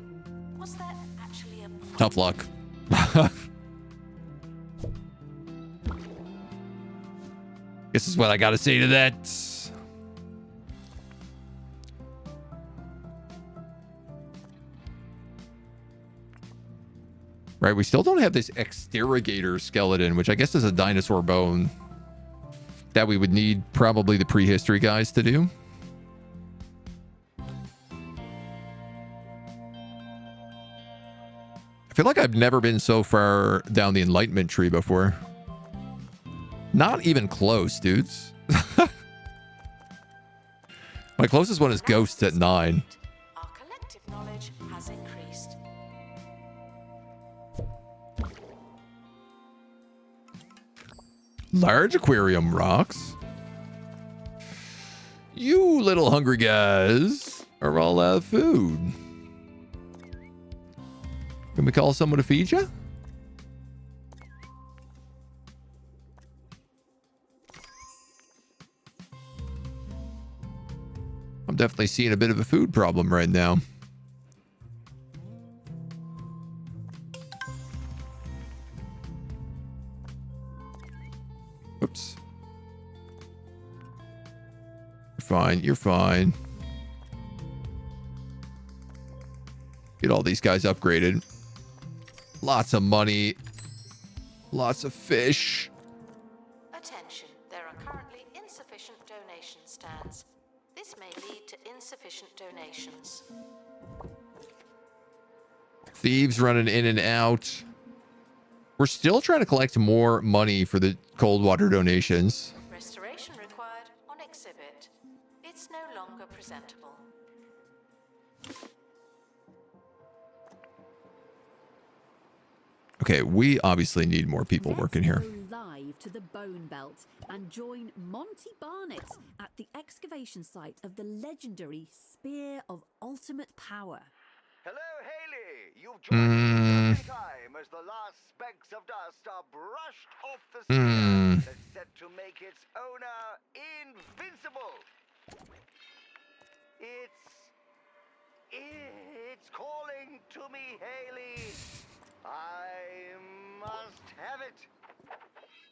Was there actually a point? Tough luck. This is what I got to say to that. Right, we still don't have this exterrogator skeleton, which I guess is a dinosaur bone that we would need probably the prehistory guys to do. I feel like I've never been so far down the enlightenment tree before. Not even close, dudes. My closest one is ghosts at 9. Our collective knowledge has increased. Large aquarium rocks. You little hungry guys are all out of food. Can we call someone to feed you? I'm definitely seeing a bit of a food problem right now. Oops. You're fine. You're fine. Get all these guys upgraded. Lots of money. Lots of fish. Attention, there are currently insufficient donation stands. This may lead to insufficient donations. Thieves running in and out. We're still trying to collect more money for the cold water donations. Restoration required on exhibit. It's no longer presentable. Okay, we obviously need more people working here. Let's go live to the Bone Belt and join Monty Barnett at the excavation site of the legendary Spear of Ultimate Power. Hello, Haley. You've joined just in time as the last specks of dust are brushed off the spear that's set to make its owner invincible. It's calling to me, Haley. I must have it.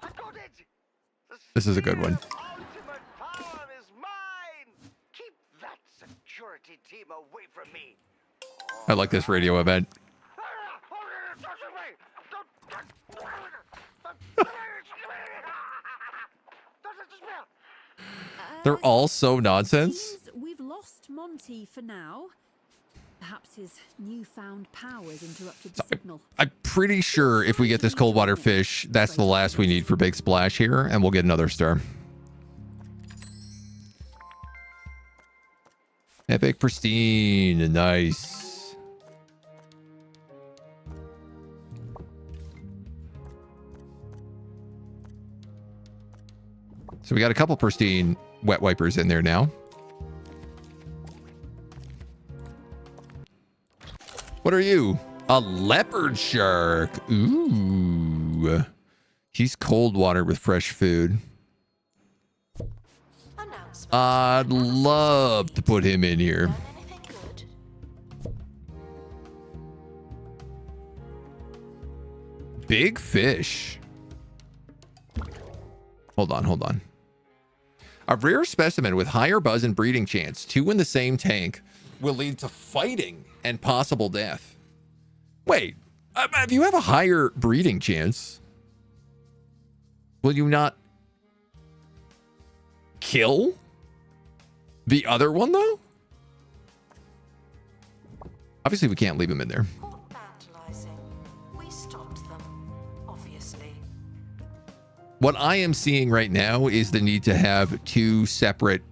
I got it. This is a good one. Spear of Ultimate power is mine. Keep that security team away from me. I like this radio event. They're all so nonsense. Seems we've lost Monty for now. Perhaps his newfound powers interrupted the signal. I'm pretty sure if we get this cold water fish, that's the last we need for Big Splash here, and we'll get another star. Epic pristine, nice. So we got a couple pristine wet wipers in there now. What are you? A leopard shark. Ooh. He's cold water with fresh food. I'd love to put him in here. Big fish. Hold on. A rare specimen with higher buzz and breeding chance, 2 in the same tank, will lead to fighting and possible death. Wait, if you have a higher breeding chance, will you not kill the other one, though? Obviously, we can't leave him in there. We stopped them, obviously. What I am seeing right now is the need to have 2 separate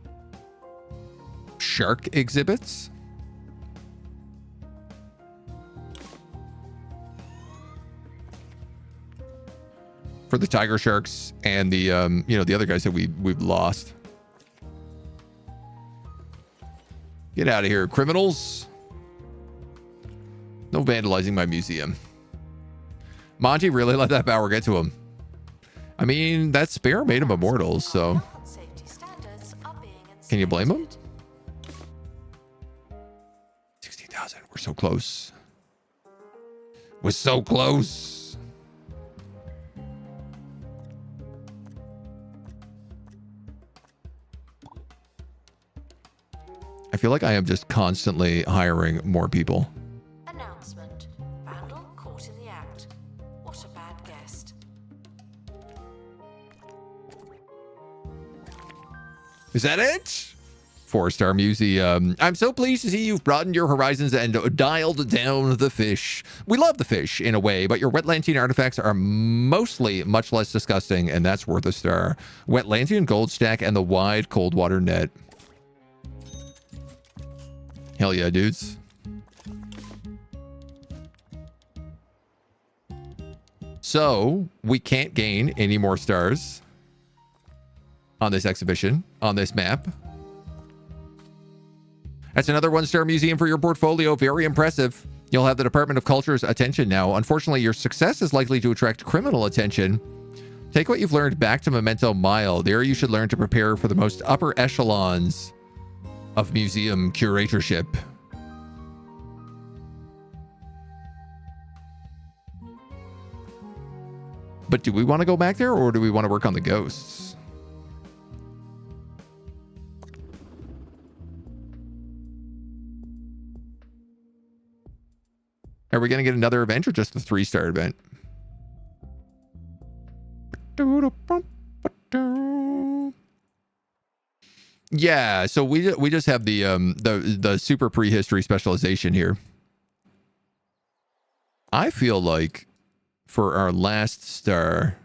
shark exhibits. For the tiger sharks and the the other guys that we've lost. Get out of here, criminals. No vandalizing my museum. Monty really let that power get to him. I mean, that spear made him immortal, so can you blame him? 16,000. We're so close. We're so close. I feel like I am just constantly hiring more people. Announcement. Vandal caught in the act. What a bad guest. Is that it? 4-star museum. I'm so pleased to see you've broadened your horizons and dialed down the fish. We love the fish in a way, but your Wetlantian artifacts are mostly much less disgusting, and that's worth a star. Wetlantian gold stack and the wide cold water net. Hell yeah, dudes. So we can't gain any more stars on this exhibition, on this map. That's another 1-star museum for your portfolio. Very impressive. You'll have the Department of Culture's attention now. Unfortunately, your success is likely to attract criminal attention. Take what you've learned back to Memento Mile. There you should learn to prepare for the most upper echelons of museum curatorship. But do we want to go back there, or do we want to work on the ghosts? Are we going to get another event or just a 3-star event? Yeah, so we just have the super prehistory specialization here. I feel like for our last star,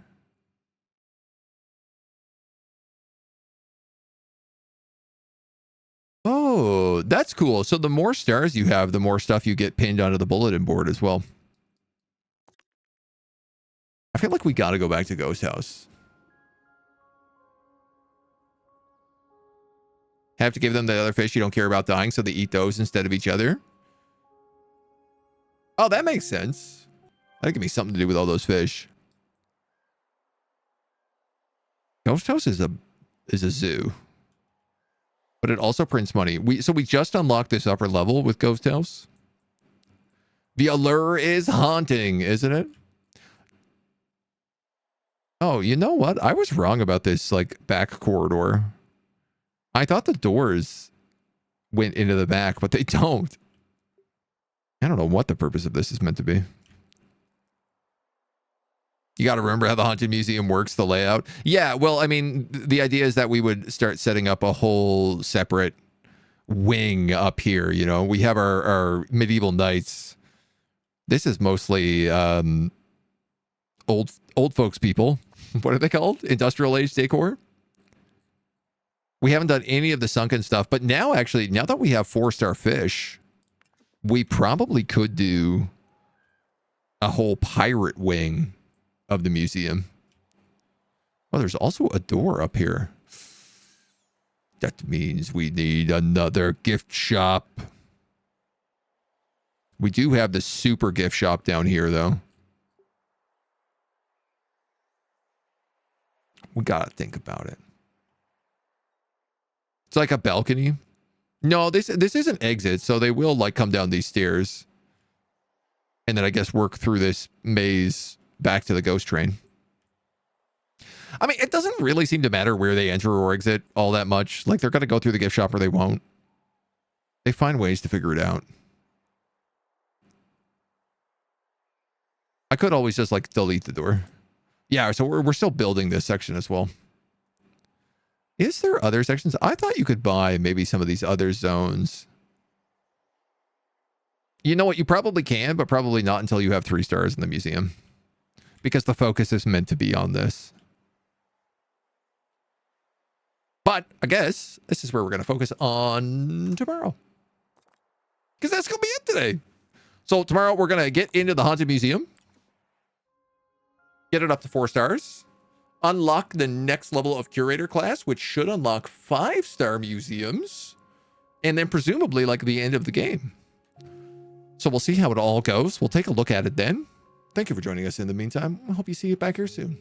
oh, that's cool. So the more stars you have, the more stuff you get pinned onto the bulletin board as well. feel like we got to go back to Ghost House. Have to give them the other fish you don't care about dying, so they eat those instead of each other. Oh, that makes sense. That'd give me something to do with all those fish. Ghost House is a zoo. But it also prints money. So we just unlocked this upper level with Ghost House. The allure is haunting, isn't it? Oh, you know what? I was wrong about this, like, back corridor. I thought the doors went into the back, but they don't. I don't know what the purpose of this is meant to be. You got to remember how the Haunted Museum works, the layout. Yeah, well, I mean, the idea is that we would start setting up a whole separate wing up here, you know? We have our medieval knights. This is mostly old folks people. What are they called? Industrial age decor? We haven't done any of the sunken stuff, but now actually, now that we have 4-star fish, we probably could do a whole pirate wing of the museum. Oh, there's also a door up here. That means we need another gift shop. We do have the super gift shop down here, though. We gotta think about it. It's like a balcony. No, this is an exit, so they will like come down these stairs. And then I guess work through this maze back to the ghost train. I mean, it doesn't really seem to matter where they enter or exit all that much. Like, they're going to go through the gift shop or they won't. They find ways to figure it out. I could always just, like, delete the door. Yeah, so we're still building this section as well. Is there other sections? I thought you could buy maybe some of these other zones. You know what? You probably can, but probably not until you have 3 stars in the museum. Because the focus is meant to be on this. But I guess this is where we're going to focus on tomorrow. Because that's going to be it today. So tomorrow we're going to get into the Haunted Museum. Get it up to 4 stars. Unlock the next level of Curator class, which should unlock 5-star museums. And then presumably like the end of the game. So we'll see how it all goes. We'll take a look at it then. Thank you for joining us in the meantime. I hope you see you back here soon.